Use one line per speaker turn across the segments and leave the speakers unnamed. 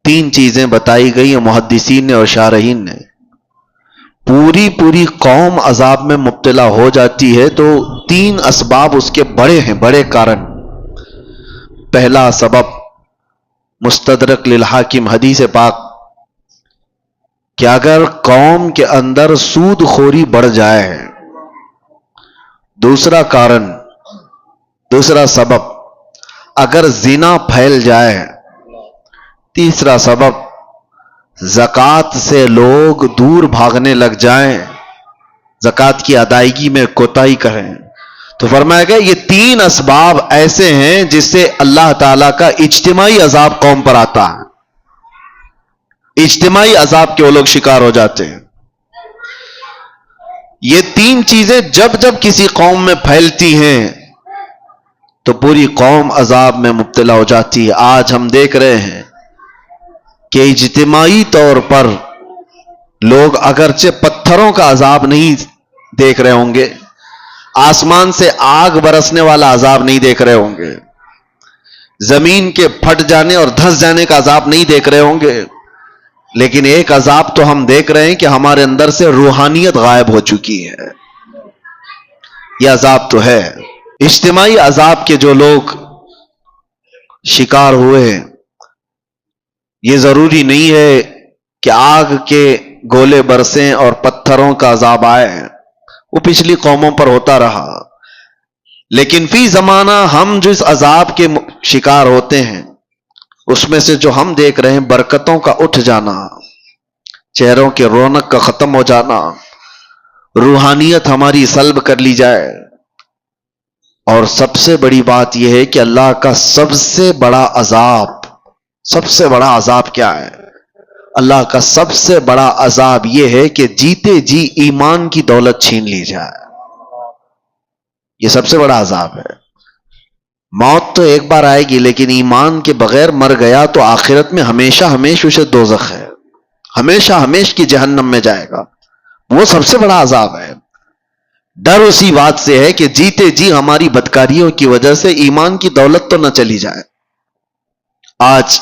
تین چیزیں بتائی گئی ہیں محدثین نے اور شارحین نے. پوری قوم عذاب میں مبتلا ہو جاتی ہے تو تین اسباب اس کے بڑے ہیں، بڑے کارن. پہلا سبب مستدرک للحاکم حدیث پاک کہ اگر قوم کے اندر سود خوری بڑھ جائے. دوسرا کارن، دوسرا سبب اگر زنا پھیل جائے. تیسرا سبب زکوٰۃ سے لوگ دور بھاگنے لگ جائیں، زکوٰۃ کی ادائیگی میں کوتاہی کریں. تو فرمایا گیا یہ تین اسباب ایسے ہیں جس سے اللہ تعالیٰ کا اجتماعی عذاب قوم پر آتا ہے. اجتماعی عذاب کے وہ لوگ شکار ہو جاتے ہیں. یہ تین چیزیں جب جب کسی قوم میں پھیلتی ہیں تو پوری قوم عذاب میں مبتلا ہو جاتی ہے. آج ہم دیکھ رہے ہیں کہ اجتماعی طور پر لوگ اگرچہ پتھروں کا عذاب نہیں دیکھ رہے ہوں گے، آسمان سے آگ برسنے والا عذاب نہیں دیکھ رہے ہوں گے، زمین کے پھٹ جانے اور دھس جانے کا عذاب نہیں دیکھ رہے ہوں گے، لیکن ایک عذاب تو ہم دیکھ رہے ہیں کہ ہمارے اندر سے روحانیت غائب ہو چکی ہے. یہ عذاب تو ہے. اجتماعی عذاب کے جو لوگ شکار ہوئے ہیں، یہ ضروری نہیں ہے کہ آگ کے گولے برسیں اور پتھروں کا عذاب آئے. وہ پچھلی قوموں پر ہوتا رہا، لیکن فی زمانہ ہم جو اس عذاب کے شکار ہوتے ہیں اس میں سے جو ہم دیکھ رہے ہیں برکتوں کا اٹھ جانا، چہروں کے رونق کا ختم ہو جانا، روحانیت ہماری سلب کر لی جائے. اور سب سے بڑی بات یہ ہے کہ اللہ کا سب سے بڑا عذاب کیا ہے؟ اللہ کا سب سے بڑا عذاب یہ ہے کہ جیتے جی ایمان کی دولت چھین لی جائے. یہ سب سے بڑا عذاب ہے. موت تو ایک بار آئے گی، لیکن ایمان کے بغیر مر گیا تو آخرت میں ہمیشہ اسے دوزخ ہے، ہمیشہ کی جہنم میں جائے گا. وہ سب سے بڑا عذاب ہے. ڈر اسی بات سے ہے کہ جیتے جی ہماری بدکاریوں کی وجہ سے ایمان کی دولت تو نہ چلی جائے. آج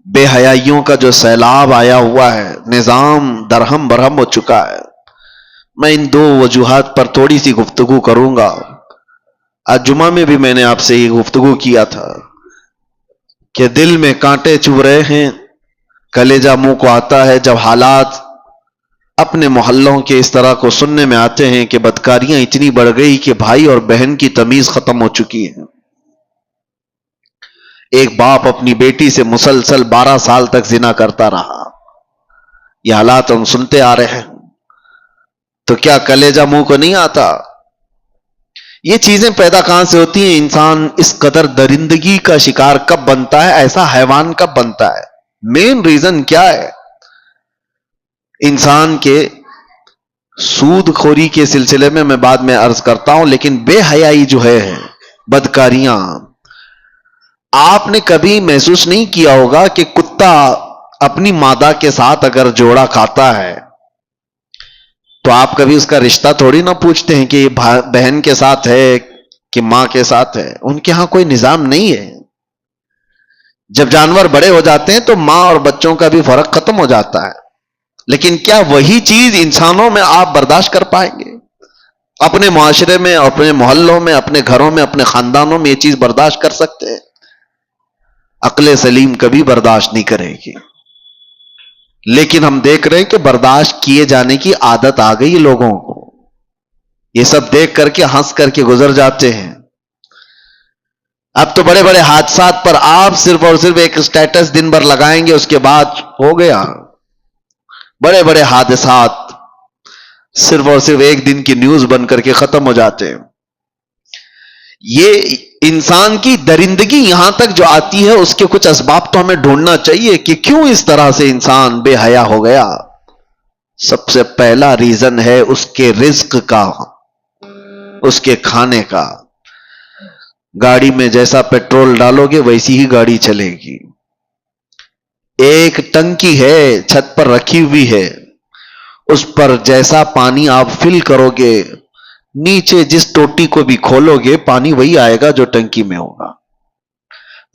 بے حیائیوں کا جو سیلاب آیا ہوا ہے، نظام درہم برہم ہو چکا ہے. میں ان دو وجوہات پر تھوڑی سی گفتگو کروں گا. آج جمعہ میں بھی میں نے آپ سے یہ گفتگو کیا تھا کہ دل میں کانٹے چبھ رہے ہیں، کلیجہ منہ کو آتا ہے جب حالات اپنے محلوں کے اس طرح کو سننے میں آتے ہیں کہ بدکاریاں اتنی بڑھ گئی کہ بھائی اور بہن کی تمیز ختم ہو چکی ہے. ایک باپ اپنی بیٹی سے مسلسل 12 سال تک زنا کرتا رہا. یہ حالات ہم سنتے آ رہے ہیں، تو کیا کلیجہ منہ کو نہیں آتا؟ یہ چیزیں پیدا کہاں سے ہوتی ہیں؟ انسان اس قدر درندگی کا شکار کب بنتا ہے، ایسا حیوان کب بنتا ہے؟ مین ریزن کیا ہے؟ انسان کے سود خوری کے سلسلے میں بعد میں عرض کرتا ہوں، لیکن بے حیائی جو ہے، بدکاریاں، آپ نے کبھی محسوس نہیں کیا ہوگا کہ کتا اپنی مادہ کے ساتھ اگر جوڑا کھاتا ہے تو آپ کبھی اس کا رشتہ تھوڑی نہ پوچھتے ہیں کہ یہ بہن کے ساتھ ہے کہ ماں کے ساتھ ہے. ان کے ہاں کوئی نظام نہیں ہے. جب جانور بڑے ہو جاتے ہیں تو ماں اور بچوں کا بھی فرق ختم ہو جاتا ہے. لیکن کیا وہی چیز انسانوں میں آپ برداشت کر پائیں گے؟ اپنے معاشرے میں، اپنے محلوں میں، اپنے گھروں میں، اپنے خاندانوں میں یہ چیز برداشت کر سکتے ہیں؟ عقل سلیم کبھی برداشت نہیں کرے گی. لیکن ہم دیکھ رہے ہیں کہ برداشت کیے جانے کی عادت آ گئی لوگوں کو. یہ سب دیکھ کر کے ہنس کر کے گزر جاتے ہیں. اب تو بڑے بڑے حادثات پر آپ صرف اور صرف ایک سٹیٹس دن بھر لگائیں گے، اس کے بعد ہو گیا. بڑے بڑے حادثات صرف اور صرف ایک دن کی نیوز بن کر کے ختم ہو جاتے ہیں. یہ انسان کی درندگی یہاں تک جو آتی ہے، اس کے کچھ اسباب تو ہمیں ڈھونڈنا چاہیے کہ کیوں اس طرح سے انسان بے حیا ہو گیا. سب سے پہلا ریزن ہے اس کے رزق کا، اس کے کھانے کا. گاڑی میں جیسا پیٹرول ڈالو گے ویسی ہی گاڑی چلے گی. ایک ٹنکی ہے چھت پر رکھی ہوئی ہے، اس پر جیسا پانی آپ فل کرو گے، نیچے جس ٹوٹی کو بھی کھولو گے پانی وہی آئے گا جو ٹنکی میں ہوگا.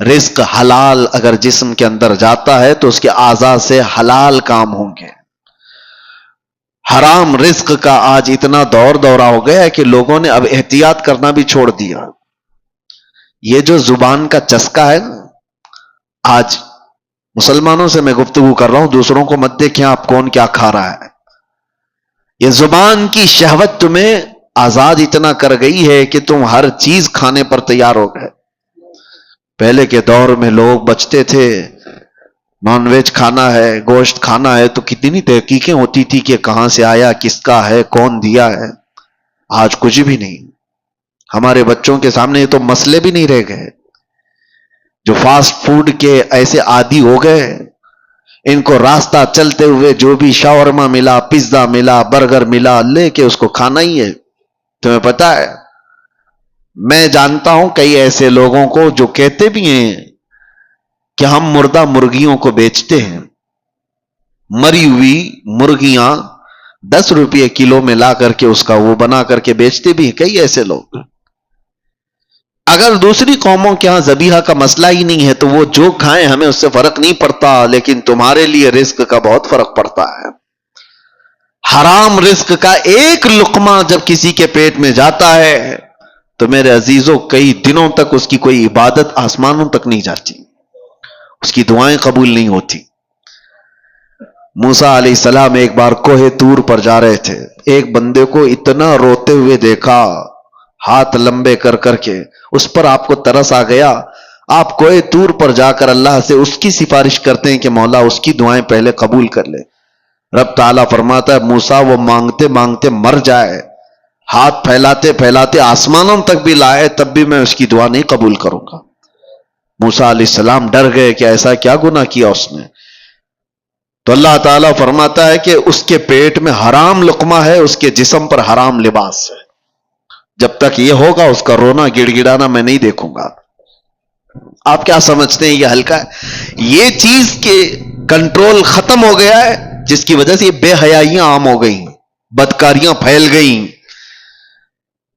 رزق حلال اگر جسم کے اندر جاتا ہے تو اس کے اعضاء سے حلال کام ہوں گے. حرام رزق کا آج اتنا دورہ ہو گیا ہے کہ لوگوں نے اب احتیاط کرنا بھی چھوڑ دیا. یہ جو زبان کا چسکا ہے نا، آج مسلمانوں سے میں گفتگو کر رہا ہوں، دوسروں کو مت دیکھیں آپ کون کیا کھا رہا ہے. یہ زبان کی شہوت تمہیں آزاد اتنا کر گئی ہے کہ تم ہر چیز کھانے پر تیار ہو گئے. پہلے کے دور میں لوگ بچتے تھے، نان ویج کھانا ہے، گوشت کھانا ہے، تو کتنی تحقیقیں ہوتی تھی کہ کہاں سے آیا، کس کا ہے، کون دیا ہے. آج کچھ بھی نہیں. ہمارے بچوں کے سامنے یہ تو مسئلے بھی نہیں رہ گئے. جو فاسٹ فوڈ کے ایسے عادی ہو گئے، ان کو راستہ چلتے ہوئے جو بھی شاورما ملا، پیزا ملا، برگر ملا، لے کے اس کو کھانا ہی ہے. تمہیں پتا ہے، میں جانتا ہوں کئی ایسے لوگوں کو جو کہتے بھی ہیں کہ ہم مردہ مرغیوں کو بیچتے ہیں. مری ہوئی مرغیاں 10 روپے کلو میں لا کر کے اس کا وہ بنا کر کے بیچتے بھی ہیں کئی ایسے لوگ. اگر دوسری قوموں کے ہاں ذبیحہ کا مسئلہ ہی نہیں ہے تو وہ جو کھائیں ہمیں اس سے فرق نہیں پڑتا، لیکن تمہارے لیے رزق کا بہت فرق پڑتا ہے. حرام رزق کا ایک لقمہ جب کسی کے پیٹ میں جاتا ہے تو میرے عزیزوں کئی دنوں تک اس کی کوئی عبادت آسمانوں تک نہیں جاتی، اس کی دعائیں قبول نہیں ہوتی. موسیٰ علیہ السلام ایک بار کوہ طور پر جا رہے تھے، ایک بندے کو اتنا روتے ہوئے دیکھا، ہاتھ لمبے کر کر کے. اس پر آپ کو ترس آ گیا. آپ کوہ طور پر جا کر اللہ سے اس کی سفارش کرتے ہیں کہ مولا اس کی دعائیں پہلے قبول کر لے. رب تعالیٰ فرماتا ہے موسیٰ وہ مانگتے مانگتے مر جائے، ہاتھ پھیلاتے پھیلاتے آسمانوں تک بھی لائے، تب بھی میں اس کی دعا نہیں قبول کروں گا. موسیٰ علیہ السلام ڈر گئے کہ ایسا کیا گناہ کیا اس نے. تو اللہ تعالیٰ فرماتا ہے کہ اس کے پیٹ میں حرام لقمہ ہے، اس کے جسم پر حرام لباس ہے. جب تک یہ ہوگا اس کا رونا گڑ گڑانا میں نہیں دیکھوں گا. آپ کیا سمجھتے ہیں یہ ہلکا ہے؟ یہ چیز کے کنٹرول ختم ہو گیا ہے، جس کی وجہ سے یہ بے حیائیاں عام ہو گئیں، بدکاریاں پھیل گئیں،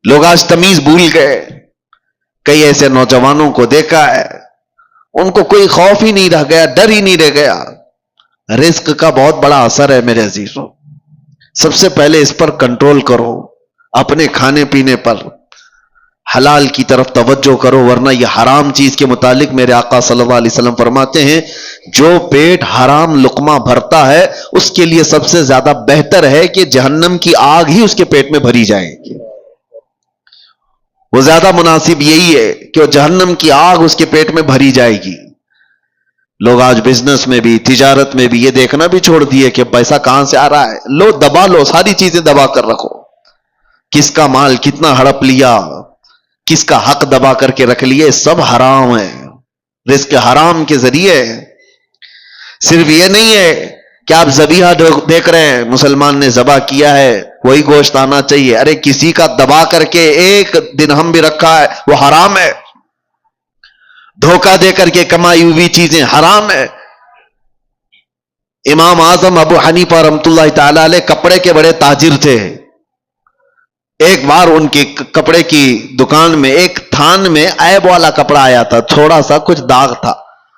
لوگ آج تمیز بھول گئے. کئی ایسے نوجوانوں کو دیکھا ہے، ان کو کوئی خوف ہی نہیں رہ گیا، ڈر ہی نہیں رہ گیا. رزق کا بہت بڑا اثر ہے میرے عزیزوں. سب سے پہلے اس پر کنٹرول کرو، اپنے کھانے پینے پر حلال کی طرف توجہ کرو، ورنہ یہ حرام چیز کے متعلق میرے آقا صلی اللہ علیہ وسلم فرماتے ہیں جو پیٹ حرام لقمہ بھرتا ہے اس کے لیے سب سے زیادہ بہتر ہے کہ جہنم کی آگ ہی اس کے پیٹ میں بھری جائے گی. وہ زیادہ مناسب یہی ہے کہ وہ جہنم کی آگ اس کے پیٹ میں بھری جائے گی. لوگ آج بزنس میں بھی تجارت میں بھی یہ دیکھنا بھی چھوڑ دیے کہ پیسہ کہاں سے آ رہا ہے. لو دبا لو، ساری چیزیں دبا کر رکھو. کس کا مال کتنا ہڑپ لیا، کس کا حق دبا کر کے رکھ لیے، سب حرام ہے. رزق حرام کے ذریعے. صرف یہ نہیں ہے کہ آپ ذبیحہ دیکھ رہے ہیں، مسلمان نے ذبح کیا ہے وہی گوشت آنا چاہیے. ارے کسی کا دبا کر کے ایک درہم بھی رکھا ہے وہ حرام ہے. دھوکہ دے کر کے کمائی ہوئی چیزیں حرام ہے. امام اعظم ابو حنیفہ رحمۃ اللہ تعالی علیہ کپڑے کے بڑے تاجر تھے. ایک بار ان کی کپڑے کی دکان میں ایک تھان میں عیب والا کپڑا آیا تھا، تھوڑا سا کچھ داغ تھا.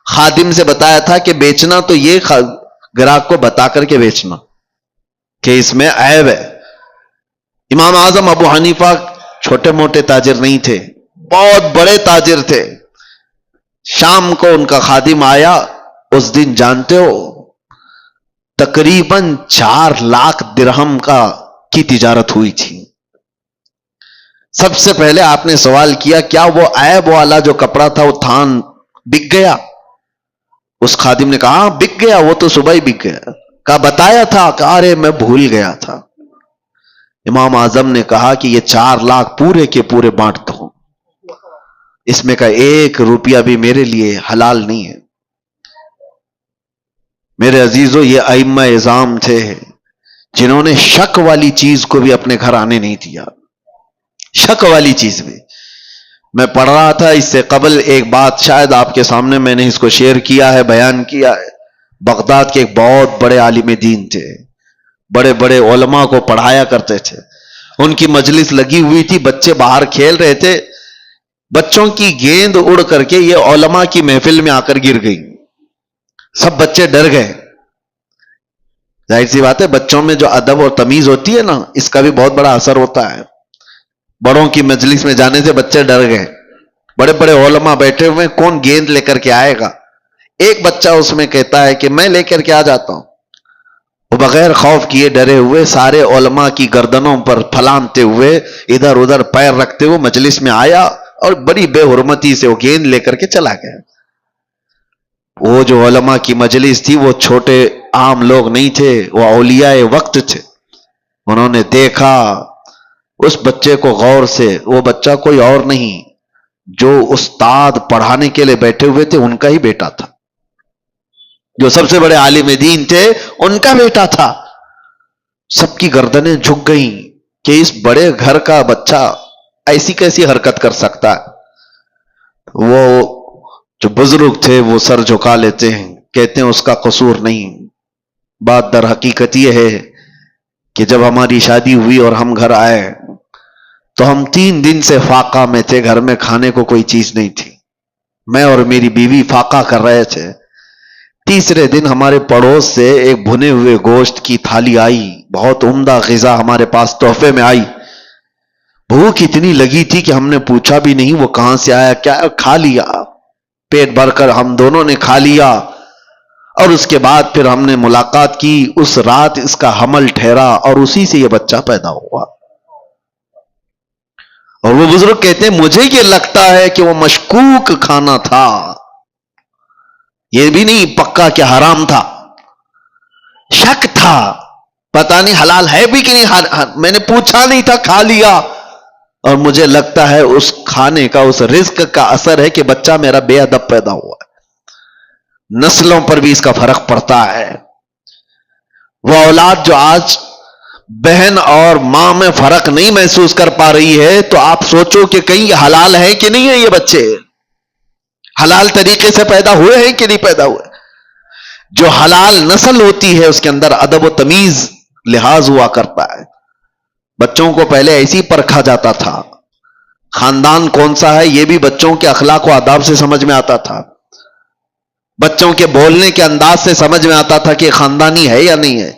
خادم سے بتایا تھا کہ بیچنا تو یہ گراہک کو بتا کر کے بیچنا کہ اس میں عیب ہے. امام اعظم ابو حنیفہ چھوٹے موٹے تاجر نہیں تھے، بہت بڑے تاجر تھے. شام کو ان کا خادم آیا. اس دن جانتے ہو تقریباً 4 لاکھ درہم کی تجارت ہوئی تھی. سب سے پہلے آپ نے سوال کیا کیا وہ عیب والا جو کپڑا تھا وہ تھان بک گیا؟ اس خادم نے کہا ہاں بک گیا، وہ تو صبح ہی بک گیا. کہا بتایا تھا؟ کہا ارے میں بھول گیا تھا. امام اعظم نے کہا کہ یہ 4 لاکھ پورے کے پورے بانٹ دو، اس میں کا 1 روپیہ بھی میرے لیے حلال نہیں ہے. میرے عزیزوں یہ ائمہ اعظام تھے جنہوں نے شک والی چیز کو بھی اپنے گھر آنے نہیں دیا. شک والی چیز بھی. میں پڑھ رہا تھا اس سے قبل ایک بات، شاید آپ کے سامنے میں نے اس کو شیئر کیا ہے، بیان کیا ہے. بغداد کے ایک بہت بڑے عالم دین تھے، بڑے بڑے علماء کو پڑھایا کرتے تھے. ان کی مجلس لگی ہوئی تھی، بچے باہر کھیل رہے تھے. بچوں کی گیند اڑ کر کے یہ علماء کی محفل میں آ کر گر گئی. سب بچے ڈر گئے. ظاہر سی بات ہے بچوں میں جو ادب اور تمیز ہوتی ہے نا، اس کا بھی بہت بڑا اثر ہوتا ہے. بڑوں کی مجلس میں جانے سے بچے ڈر گئے. بڑے بڑے علماء بیٹھے ہوئے، کون گیند لے کر کے آئے گا؟ ایک بچہ اس میں کہتا ہے کہ میں لے کر کے آ جاتا ہوں. وہ بغیر خوف کیے ڈرے ہوئے سارے علماء کی گردنوں پر پھلانتے ہوئے ادھر ادھر پیر رکھتے ہوئے مجلس میں آیا اور بڑی بے حرمتی سے وہ گیند لے کر کے چلا گیا. وہ جو علماء کی مجلس تھی وہ چھوٹے عام لوگ نہیں تھے، وہ اولیاء وقت تھے. انہوں نے دیکھا اس بچے کو غور سے. وہ بچہ کوئی اور نہیں، جو استاد پڑھانے کے لیے بیٹھے ہوئے تھے ان کا ہی بیٹا تھا. جو سب سے بڑے عالم دین تھے ان کا بیٹا تھا. سب کی گردنیں جھک گئیں کہ اس بڑے گھر کا بچہ ایسی کیسی حرکت کر سکتا ہے. وہ جو بزرگ تھے وہ سر جھکا لیتے ہیں، کہتے ہیں اس کا قصور نہیں. بات در حقیقت یہ ہے کہ جب ہماری شادی ہوئی اور ہم گھر آئے تو ہم 3 دن سے فاقہ میں تھے. گھر میں کھانے کو کوئی چیز نہیں تھی. میں اور میری بیوی فاقہ کر رہے تھے. تیسرے دن ہمارے پڑوس سے ایک بھنے ہوئے گوشت کی تھالی آئی. بہت عمدہ غذا ہمارے پاس تحفے میں آئی. بھوک اتنی لگی تھی کہ ہم نے پوچھا بھی نہیں وہ کہاں سے آیا کیا، کھا لیا. پیٹ بھر کر ہم دونوں نے کھا لیا. اور اس کے بعد پھر ہم نے ملاقات کی. اس رات اس کا حمل ٹھہرا اور اسی سے یہ بچہ پیدا ہوا. اور وہ بزرگ کہتے ہیں مجھے یہ لگتا ہے کہ وہ مشکوک کھانا تھا، یہ بھی نہیں پکا کہ حرام تھا، شک تھا. پتہ نہیں حلال ہے بھی کہ نہیں. میں نے پوچھا نہیں تھا، کھا لیا. اور مجھے لگتا ہے اس کھانے کا، اس رزق کا اثر ہے کہ بچہ میرا بے ادب پیدا ہوا ہے. نسلوں پر بھی اس کا فرق پڑتا ہے. وہ اولاد جو آج بہن اور ماں میں فرق نہیں محسوس کر پا رہی ہے تو آپ سوچو کہ کہیں یہ حلال ہے کہ نہیں ہے. یہ بچے حلال طریقے سے پیدا ہوئے ہیں کہ نہیں پیدا ہوئے. جو حلال نسل ہوتی ہے اس کے اندر ادب و تمیز لحاظ ہوا کرتا ہے. بچوں کو پہلے ایسی پرکھا جاتا تھا. خاندان کون سا ہے یہ بھی بچوں کے اخلاق و آداب سے سمجھ میں آتا تھا. بچوں کے بولنے کے انداز سے سمجھ میں آتا تھا کہ خاندانی ہے یا نہیں ہے.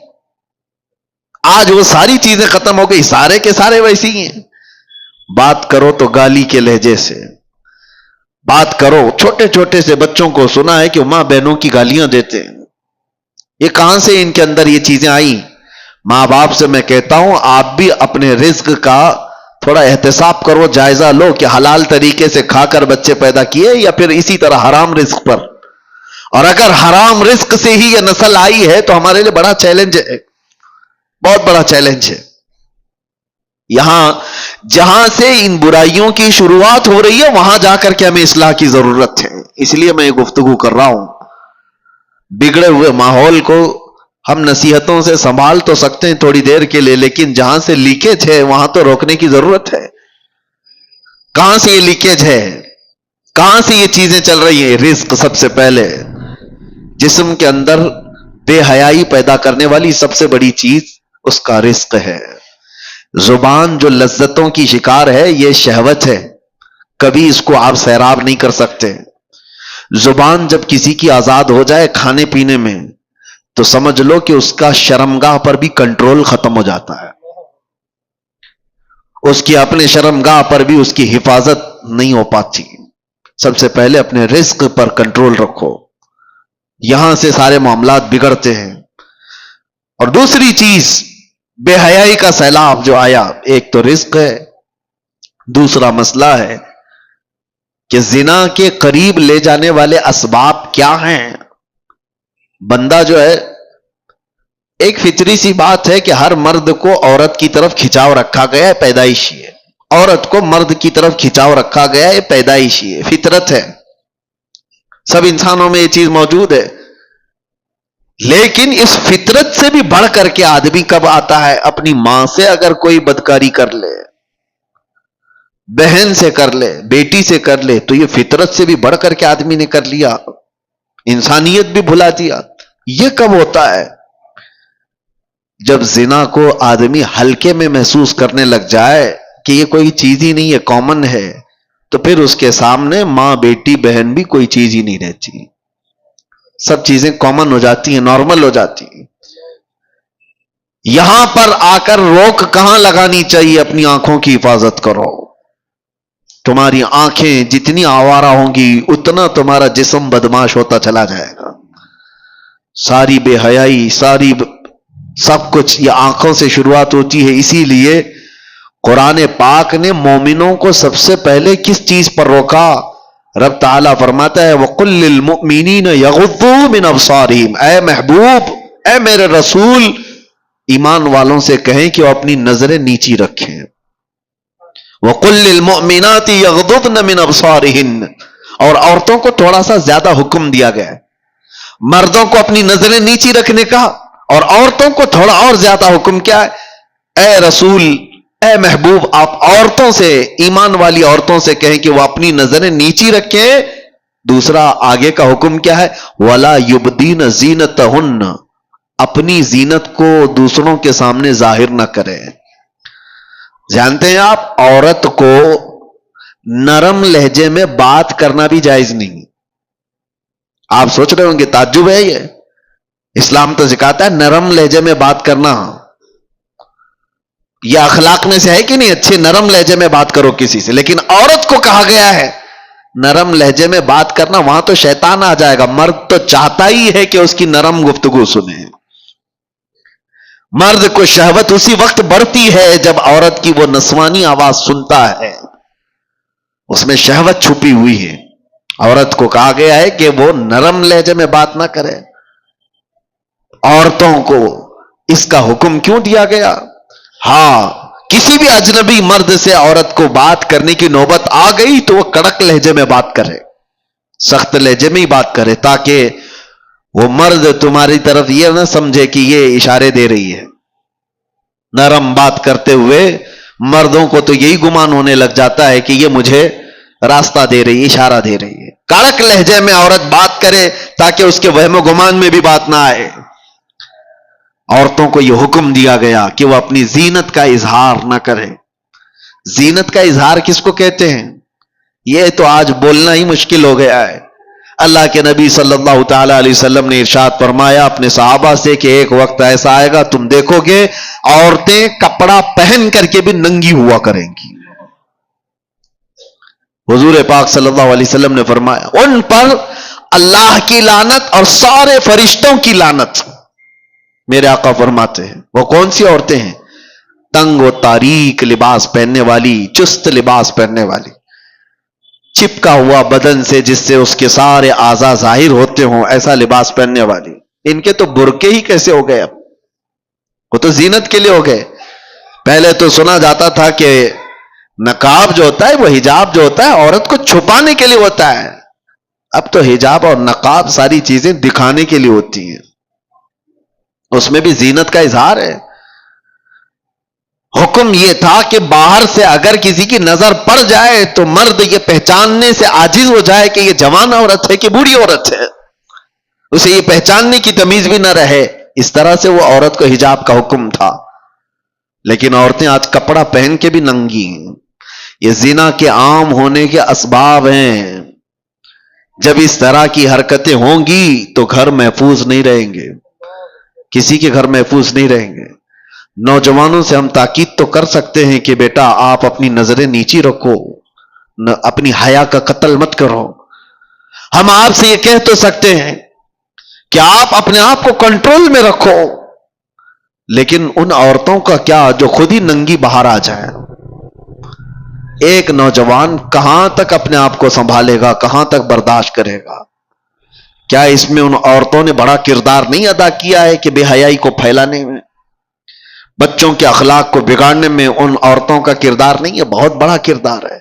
آج وہ ساری چیزیں ختم ہو گئی، سارے کے سارے ویسے ہی ہیں. بات کرو تو گالی کے لہجے سے بات کرو. چھوٹے چھوٹے سے بچوں کو سنا ہے کہ ماں بہنوں کی گالیاں دیتے ہیں. یہ کہاں سے ان کے اندر یہ چیزیں آئیں؟ ماں باپ سے میں کہتا ہوں آپ بھی اپنے رزق کا تھوڑا احتساب کرو، جائزہ لو کہ حلال طریقے سے کھا کر بچے پیدا کیے یا پھر اسی طرح حرام رزق پر. اور اگر حرام رزق سے ہی یہ نسل آئی ہے تو ہمارے لیے بڑا چیلنج ہے، بہت بڑا چیلنج ہے. یہاں جہاں سے ان برائیوں کی شروعات ہو رہی ہے وہاں جا کر کے ہمیں اصلاح کی ضرورت ہے. اس لیے میں یہ گفتگو کر رہا ہوں. بگڑے ہوئے ماحول کو ہم نصیحتوں سے سنبھال تو سکتے ہیں تھوڑی دیر کے لیے، لیکن جہاں سے لیکیج ہے وہاں تو روکنے کی ضرورت ہے. کہاں سے یہ لیکیج ہے؟ کہاں سے یہ چیزیں چل رہی ہیں؟ رزق سب سے پہلے. جسم کے اندر بے حیائی پیدا کرنے والی سب سے بڑی چیز اس کا رزق ہے. زبان جو لذتوں کی شکار ہے یہ شہوت ہے، کبھی اس کو آپ سیراب نہیں کر سکتے. زبان جب کسی کی آزاد ہو جائے کھانے پینے میں تو سمجھ لو کہ اس کا شرمگاہ پر بھی کنٹرول ختم ہو جاتا ہے. اس کی اپنے شرمگاہ پر بھی اس کی حفاظت نہیں ہو پاتی. سب سے پہلے اپنے رزق پر کنٹرول رکھو، یہاں سے سارے معاملات بگڑتے ہیں. اور دوسری چیز بے حیائی کا سیلاب جو آیا، ایک تو رزق ہے، دوسرا مسئلہ ہے کہ زنا کے قریب لے جانے والے اسباب کیا ہیں. بندہ جو ہے، ایک فطری سی بات ہے کہ ہر مرد کو عورت کی طرف کھچاؤ رکھا گیا ہے، پیدائشی ہے. عورت کو مرد کی طرف کھچاؤ رکھا گیا ہے، پیدائشی ہے، فطرت ہے. سب انسانوں میں یہ چیز موجود ہے. لیکن اس فطرت سے بھی بڑھ کر کے آدمی کب آتا ہے؟ اپنی ماں سے اگر کوئی بدکاری کر لے، بہن سے کر لے، بیٹی سے کر لے، تو یہ فطرت سے بھی بڑھ کر کے آدمی نے کر لیا، انسانیت بھی بھلا دیا. یہ کب ہوتا ہے؟ جب زنا کو آدمی ہلکے میں محسوس کرنے لگ جائے کہ یہ کوئی چیز ہی نہیں ہے، کامن ہے. تو پھر اس کے سامنے ماں بیٹی بہن بھی کوئی چیز ہی نہیں رہتی، سب چیزیں کامن ہو جاتی ہیں، نارمل ہو جاتی ہیں۔ یہاں پر آ کر روک کہاں لگانی چاہیے؟ اپنی آنکھوں کی حفاظت کرو۔ تمہاری آنکھیں جتنی آوارہ ہوں گی اتنا تمہارا جسم بدماش ہوتا چلا جائے گا۔ ساری بے حیائی، سب کچھ یہ آنکھوں سے شروعات ہوتی ہے۔ اسی لیے قرآن پاک نے مومنوں کو سب سے پہلے کس چیز پر روکا؟ رب تعالیٰ فرماتا ہے وَقُلْ لِلْمُؤْمِنِينَ يَغُضُّوا مِنْ أَبْصَارِهِمْ، اے محبوب، اے میرے رسول، ایمان والوں سے کہیں کہ وہ اپنی نظریں نیچی رکھیں۔ وَقُلْ لِلْمُؤْمِنَاتِ يَغْضُضْنَ مِنْ أَبْصَارِهِنْ، اور عورتوں کو تھوڑا سا زیادہ حکم دیا گیا ہے، مردوں کو اپنی نظریں نیچی رکھنے کا، اور عورتوں کو تھوڑا اور زیادہ حکم کیا ہے؟ اے رسول، اے محبوب، آپ عورتوں سے، ایمان والی عورتوں سے کہیں کہ وہ اپنی نظریں نیچی رکھیں۔ دوسرا آگے کا حکم کیا ہے؟ وَلَا يُبْدِينَ زِينَتَهُنَّ، اپنی زینت کو دوسروں کے سامنے ظاہر نہ کریں۔ جانتے ہیں آپ عورت کو نرم لہجے میں بات کرنا بھی جائز نہیں۔ آپ سوچ رہے ہوں گے تعجب ہے یہ، اسلام تو سکھاتا ہے نرم لہجے میں بات کرنا، یہ اخلاق میں سے ہے کہ نہیں؟ اچھے نرم لہجے میں بات کرو کسی سے، لیکن عورت کو کہا گیا ہے نرم لہجے میں بات کرنا، وہاں تو شیطان آ جائے گا۔ مرد تو چاہتا ہی ہے کہ اس کی نرم گفتگو سنے۔ مرد کو شہوت اسی وقت بڑھتی ہے جب عورت کی وہ نسوانی آواز سنتا ہے، اس میں شہوت چھپی ہوئی ہے۔ عورت کو کہا گیا ہے کہ وہ نرم لہجے میں بات نہ کرے۔ عورتوں کو اس کا حکم کیوں دیا گیا؟ ہاں، کسی بھی اجنبی مرد سے عورت کو بات کرنے کی نوبت آ گئی تو وہ کڑک لہجے میں بات کرے، سخت لہجے میں ہی بات کرے، تاکہ وہ مرد تمہاری طرف یہ نہ سمجھے کہ یہ اشارے دے رہی ہے۔ نرم بات کرتے ہوئے مردوں کو تو یہی گمان ہونے لگ جاتا ہے کہ یہ مجھے راستہ دے رہی ہے، اشارہ دے رہی ہے۔ کڑک لہجے میں عورت بات کرے تاکہ اس کے وہم و گمان میں بھی بات نہ آئے۔ عورتوں کو یہ حکم دیا گیا کہ وہ اپنی زینت کا اظہار نہ کرے۔ زینت کا اظہار کس کو کہتے ہیں؟ یہ تو آج بولنا ہی مشکل ہو گیا ہے۔ اللہ کے نبی صلی اللہ تعالی علیہ وسلم نے ارشاد فرمایا اپنے صحابہ سے کہ ایک وقت ایسا آئے گا تم دیکھو گے عورتیں کپڑا پہن کر کے بھی ننگی ہوا کریں گی۔ حضور پاک صلی اللہ علیہ وسلم نے فرمایا ان پر اللہ کی لعنت اور سارے فرشتوں کی لعنت۔ میرے آقا فرماتے ہیں وہ کون سی عورتیں ہیں؟ تنگ و تاریک لباس پہننے والی، چست لباس پہننے والی، چپکا ہوا بدن سے جس سے اس کے سارے اعضاء ظاہر ہوتے ہوں ایسا لباس پہننے والی۔ ان کے تو برقعے ہی کیسے ہو گئے؟ اب وہ تو زینت کے لیے ہو گئے۔ پہلے تو سنا جاتا تھا کہ نقاب جو ہوتا ہے، وہ حجاب جو ہوتا ہے عورت کو چھپانے کے لیے ہوتا ہے۔ اب تو حجاب اور نقاب ساری چیزیں دکھانے کے لیے ہوتی ہیں، اس میں بھی زینت کا اظہار ہے۔ حکم یہ تھا کہ باہر سے اگر کسی کی نظر پڑ جائے تو مرد یہ پہچاننے سے عاجز ہو جائے کہ یہ جوان عورت ہے کہ بوڑھی عورت ہے، اسے یہ پہچاننے کی تمیز بھی نہ رہے، اس طرح سے وہ عورت کو حجاب کا حکم تھا۔ لیکن عورتیں آج کپڑا پہن کے بھی ننگی ہیں۔ یہ زنا کے عام ہونے کے اسباب ہیں۔ جب اس طرح کی حرکتیں ہوں گی تو گھر محفوظ نہیں رہیں گے، کسی کے گھر محفوظ نہیں رہیں گے۔ نوجوانوں سے ہم تاکید تو کر سکتے ہیں کہ بیٹا آپ اپنی نظریں نیچی رکھو، اپنی حیا کا قتل مت کرو۔ ہم آپ سے یہ کہہ تو سکتے ہیں کہ آپ اپنے آپ کو کنٹرول میں رکھو، لیکن ان عورتوں کا کیا جو خود ہی ننگی باہر آ جائے؟ ایک نوجوان کہاں تک اپنے آپ کو سنبھالے گا، کہاں تک برداشت کرے گا؟ کیا اس میں ان عورتوں نے بڑا کردار نہیں ادا کیا ہے کہ بے حیائی کو پھیلانے میں، بچوں کے اخلاق کو بگاڑنے میں ان عورتوں کا کردار نہیں ہے؟ بہت بڑا کردار ہے۔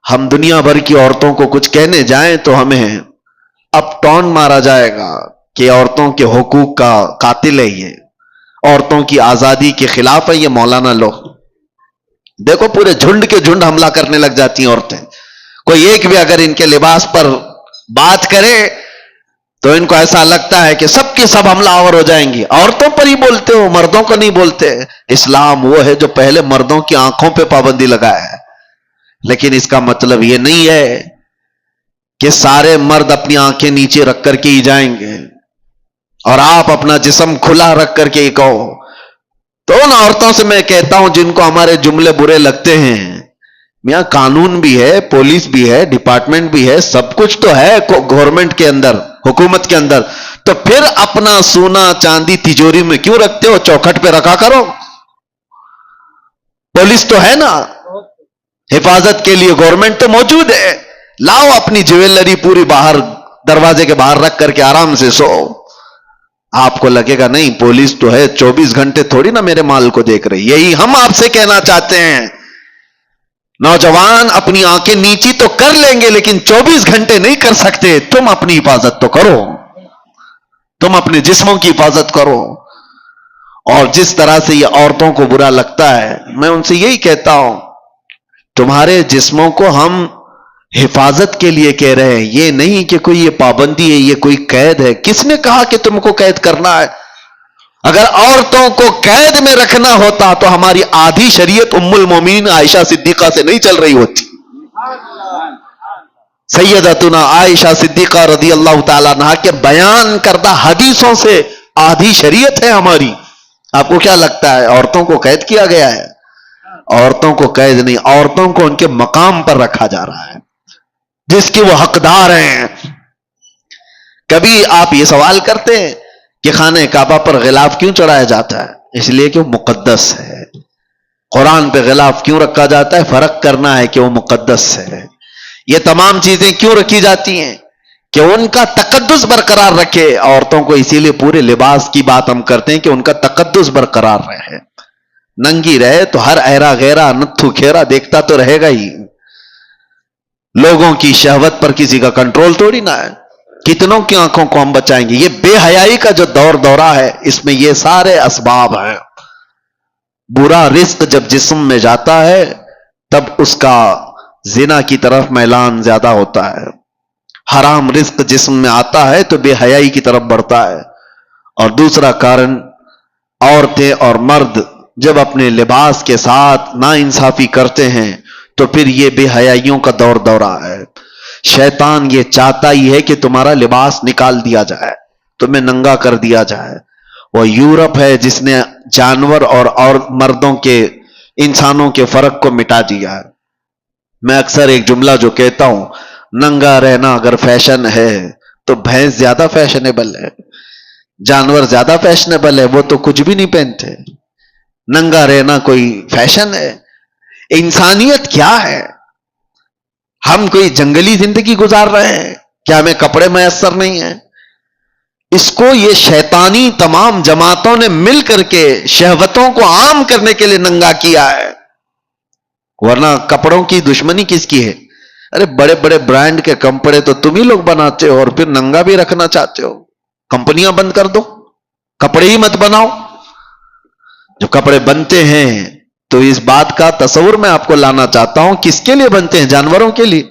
ہم دنیا بھر کی عورتوں کو کچھ کہنے جائیں تو ہمیں اپ ٹون مارا جائے گا کہ عورتوں کے حقوق کا قاتل ہے، یہ عورتوں کی آزادی کے خلاف ہے یہ مولانا لوگ۔ دیکھو پورے جھنڈ کے جھنڈ حملہ کرنے لگ جاتی ہیں عورتیں، کوئی ایک بھی اگر ان کے لباس پر بات کرے تو ان کو ایسا لگتا ہے کہ سب کی سب حملہ آور ہو جائیں گی۔ عورتوں پر ہی بولتے ہو، مردوں کو نہیں بولتے۔ اسلام وہ ہے جو پہلے مردوں کی آنکھوں پہ پابندی لگایا ہے، لیکن اس کا مطلب یہ نہیں ہے کہ سارے مرد اپنی آنکھیں نیچے رکھ کر کے ہی جائیں گے اور آپ اپنا جسم کھلا رکھ کر کے ہی کہو. تو ان عورتوں سے میں کہتا ہوں جن کو ہمارے جملے برے لگتے ہیں، میاں قانون بھی ہے، پولیس بھی ہے، ڈپارٹمنٹ بھی ہے، سب کچھ تو ہے گورنمنٹ کے اندر، حکومت کے اندر، تو پھر اپنا سونا چاندی تجوری میں کیوں رکھتے ہو؟ چوکھٹ پہ رکھا کرو. پولیس تو ہے نا، حفاظت کے لیے گورنمنٹ تو موجود ہے. لاؤ اپنی جیولری پوری باہر دروازے کے باہر رکھ کر کے آرام سے سو. آپ کو لگے گا نہیں پولیس تو ہے، 24 گھنٹے تھوڑی نا میرے مال کو دیکھ رہی. یہی ہم آپ سے کہنا چاہتے ہیں، نوجوان اپنی آنکھیں نیچی تو کر لیں گے لیکن 24 گھنٹے نہیں کر سکتے. تم اپنی حفاظت تو کرو، تم اپنے جسموں کی حفاظت کرو. اور جس طرح سے یہ عورتوں کو برا لگتا ہے، میں ان سے یہی کہتا ہوں تمہارے جسموں کو ہم حفاظت کے لیے کہہ رہے ہیں، یہ نہیں کہ کوئی یہ پابندی ہے، یہ کوئی قید ہے. کس نے کہا کہ تم کو قید کرنا ہے؟ اگر عورتوں کو قید میں رکھنا ہوتا تو ہماری آدھی شریعت ام المومنین عائشہ صدیقہ سے نہیں چل رہی ہوتی. سیدتنا عائشہ صدیقہ رضی اللہ تعالیٰ عنہا کے بیان کردہ حدیثوں سے آدھی شریعت ہے ہماری. آپ کو کیا لگتا ہے عورتوں کو قید کیا گیا ہے؟ عورتوں کو قید نہیں، عورتوں کو ان کے مقام پر رکھا جا رہا ہے جس کی وہ حقدار ہیں. کبھی آپ یہ سوال کرتے ہیں کہ خانہ کعبہ پر غلاف کیوں چڑھایا جاتا ہے؟ اس لیے کہ وہ مقدس ہے. قرآن پہ غلاف کیوں رکھا جاتا ہے؟ فرق کرنا ہے کہ وہ مقدس ہے. یہ تمام چیزیں کیوں رکھی جاتی ہیں؟ کہ ان کا تقدس برقرار رکھے. عورتوں کو اسی لیے پورے لباس کی بات ہم کرتے ہیں کہ ان کا تقدس برقرار رہے. ننگی رہے تو ہر ایرا غیرہ نتھو کھیرا دیکھتا تو رہے گا ہی. لوگوں کی شہوت پر کسی کا کنٹرول تھوڑی نہ ہے. کتنوں کی آنکھوں کو ہم بچائیں گے؟ یہ بے حیائی کا جو دورہ ہے اس میں یہ سارے اسباب ہیں. برا رزق جب جسم میں جاتا ہے تب اس کا زنا کی طرف میلان زیادہ ہوتا ہے. حرام رزق جسم میں آتا ہے تو بے حیائی کی طرف بڑھتا ہے. اور دوسرا کارن، عورتیں اور مرد جب اپنے لباس کے ساتھ ناانصافی کرتے ہیں تو پھر یہ بے حیائیوں کا دورہ ہے. شیطان یہ چاہتا ہی ہے کہ تمہارا لباس نکال دیا جائے، تمہیں ننگا کر دیا جائے. وہ یورپ ہے جس نے جانور اور مردوں کے، انسانوں کے فرق کو مٹا دیا ہے. میں اکثر ایک جملہ جو کہتا ہوں، ننگا رہنا اگر فیشن ہے تو بھینس زیادہ فیشنیبل ہے، جانور زیادہ فیشنیبل ہے، وہ تو کچھ بھی نہیں پہنتے. ننگا رہنا کوئی فیشن ہے؟ انسانیت کیا ہے؟ ہم کوئی جنگلی زندگی گزار رہے ہیں کیا؟ ہمیں کپڑے میسر نہیں ہیں؟ اس کو یہ شیطانی تمام جماعتوں نے مل کر کے شہوتوں کو عام کرنے کے لیے ننگا کیا ہے. ورنہ کپڑوں کی دشمنی کس کی ہے؟ ارے بڑے بڑے برانڈ کے کپڑے تو تم ہی لوگ بناتے ہو اور پھر ننگا بھی رکھنا چاہتے ہو. کمپنیاں بند کر دو، کپڑے ہی مت بناؤ. جو کپڑے بنتے ہیں تو اس بات کا تصور میں آپ کو لانا چاہتا ہوں، کس کے لیے بنتے ہیں؟ جانوروں کے لیے.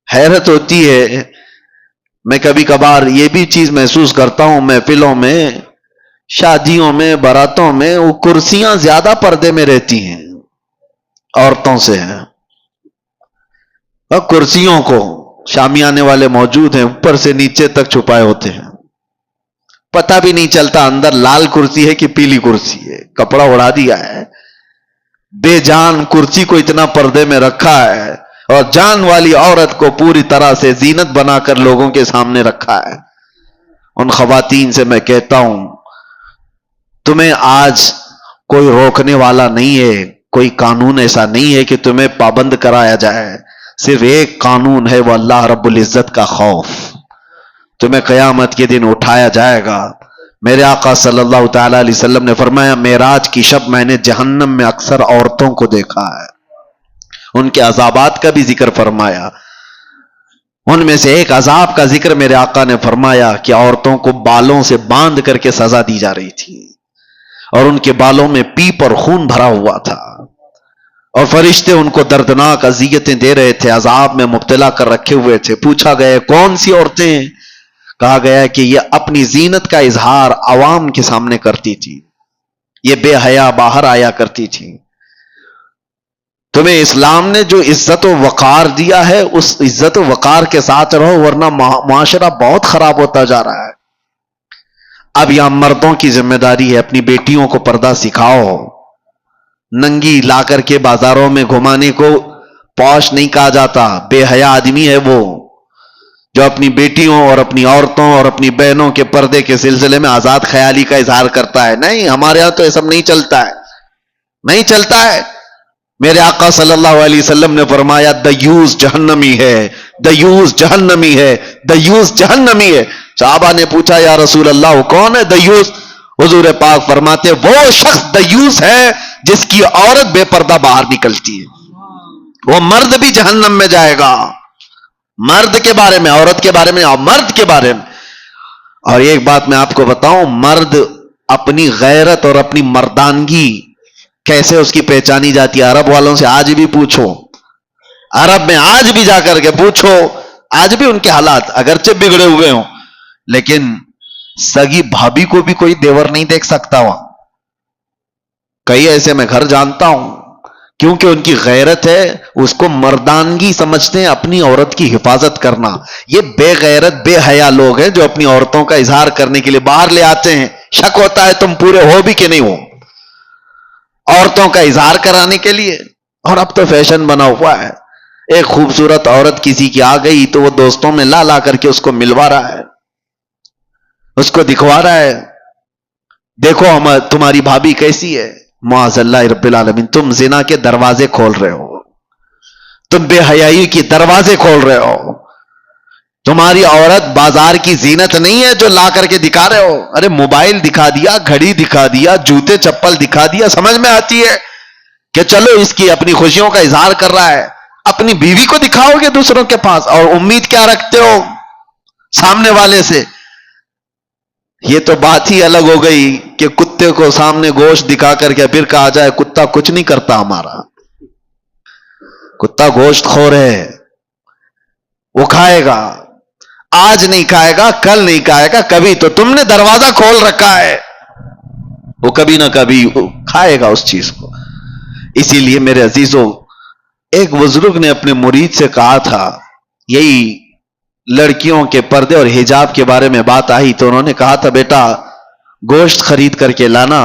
حیرت ہوتی ہے، میں کبھی کبھار یہ بھی چیز محسوس کرتا ہوں، محفلوں میں، شادیوں میں، باراتوں میں وہ کرسیاں زیادہ پردے میں رہتی ہیں عورتوں سے ہیں. اور کرسیوں کو شامیانے والے موجود ہیں، اوپر سے نیچے تک چھپائے ہوتے ہیں، پتہ بھی نہیں چلتا اندر لال کرسی ہے کہ پیلی کرسی ہے، کپڑا اڑا دیا ہے. بے جان کرسی کو اتنا پردے میں رکھا ہے اور جان والی عورت کو پوری طرح سے زینت بنا کر لوگوں کے سامنے رکھا ہے. ان خواتین سے میں کہتا ہوں تمہیں آج کوئی روکنے والا نہیں ہے، کوئی قانون ایسا نہیں ہے کہ تمہیں پابند کرایا جائے. صرف ایک قانون ہے، وہ اللہ رب العزت کا خوف. تمہیں قیامت کے دن اٹھایا جائے گا. میرے آقا صلی اللہ تعالی علیہ وسلم نے فرمایا معراج کی شب میں نے جہنم میں اکثر عورتوں کو دیکھا ہے. ان کے عذابات کا بھی ذکر فرمایا. ان میں سے ایک عذاب کا ذکر میرے آقا نے فرمایا کہ عورتوں کو بالوں سے باندھ کر کے سزا دی جا رہی تھی اور ان کے بالوں میں پیپ اور خون بھرا ہوا تھا اور فرشتے ان کو دردناک اذیتیں دے رہے تھے، عذاب میں مبتلا کر رکھے ہوئے تھے. پوچھا گیا کون سی عورتیں؟ کہا گیا کہ یہ اپنی زینت کا اظہار عوام کے سامنے کرتی تھی، یہ بے حیا باہر آیا کرتی تھی. تمہیں اسلام نے جو عزت و وقار دیا ہے اس عزت و وقار کے ساتھ رہو، ورنہ معاشرہ بہت خراب ہوتا جا رہا ہے۔ اب یہاں مردوں کی ذمہ داری ہے، اپنی بیٹیوں کو پردہ سکھاؤ۔ ننگی لا کر کے بازاروں میں گھمانے کو پوش نہیں کہا جاتا، بے حیا آدمی ہے وہ جو اپنی بیٹیوں اور اپنی عورتوں اور اپنی بہنوں کے پردے کے سلسلے میں آزاد خیالی کا اظہار کرتا ہے۔ نہیں، ہمارے ہاں تو یہ سب نہیں چلتا ہے، نہیں چلتا ہے۔ میرے آقا صلی اللہ علیہ وسلم نے فرمایا دیوس جہنمی ہے، دیوس جہنمی ہے، دیوس جہنمی ہے۔ صحابہ نے پوچھا یا رسول اللہ وہ کون ہے دیوس؟ حضور پاک فرماتے وہ شخص دیوس ہے جس کی عورت بے پردہ باہر نکلتی ہے، وہ مرد بھی جہنم میں جائے گا۔ مرد کے بارے میں، عورت کے بارے میں اور مرد کے بارے میں۔ اور ایک بات میں آپ کو بتاؤں، مرد اپنی غیرت اور اپنی مردانگی کیسے اس کی پہچانی جاتی ہے؟ عرب والوں سے آج بھی پوچھو، عرب میں آج بھی جا کر کے پوچھو، آج بھی ان کے حالات اگرچہ بگڑے ہوئے ہوں، لیکن سگی بھابھی کو بھی کوئی دیور نہیں دیکھ سکتا وہاں۔ کئی ایسے میں گھر جانتا ہوں، کیونکہ ان کی غیرت ہے، اس کو مردانگی سمجھتے ہیں، اپنی عورت کی حفاظت کرنا۔ یہ بے غیرت بے حیا لوگ ہیں جو اپنی عورتوں کا اظہار کرنے کے لیے باہر لے آتے ہیں، شک ہوتا ہے تم پورے ہو بھی کہ نہیں ہو، عورتوں کا اظہار کرانے کے لیے۔ اور اب تو فیشن بنا ہوا ہے، ایک خوبصورت عورت کسی کی آ گئی تو وہ دوستوں میں لا کر کے اس کو ملوا رہا ہے، اس کو دکھوا رہا ہے، دیکھو تمہاری بھابھی کیسی ہے۔ معاذ اللہ رب العالمین، تم زنا کے دروازے کھول رہے ہو، تم بے حیائی کی دروازے کھول رہے ہو۔ تمہاری عورت بازار کی زینت نہیں ہے جو لا کر کے دکھا رہے ہو۔ ارے موبائل دکھا دیا، گھڑی دکھا دیا، جوتے چپل دکھا دیا، سمجھ میں آتی ہے کہ چلو اس کی اپنی خوشیوں کا اظہار کر رہا ہے۔ اپنی بیوی کو دکھاؤ گے دوسروں کے پاس، اور امید کیا رکھتے ہو سامنے والے سے؟ یہ تو بات ہی الگ ہو گئی کہ کتے کو سامنے گوشت دکھا کر کے پھر کہا جائے کتا کچھ نہیں کرتا ہمارا، کتا گوشت خور ہے، وہ کھائے گا، آج نہیں کھائے گا، کل نہیں کھائے گا، کبھی تو تم نے دروازہ کھول رکھا ہے، وہ کبھی نہ کبھی کھائے گا اس چیز کو۔ اسی لیے میرے عزیزوں، ایک بزرگ نے اپنے مرید سے کہا تھا، یہی لڑکیوں کے پردے اور حجاب کے بارے میں بات آئی تو انہوں نے کہا تھا بیٹا گوشت خرید کر کے لانا،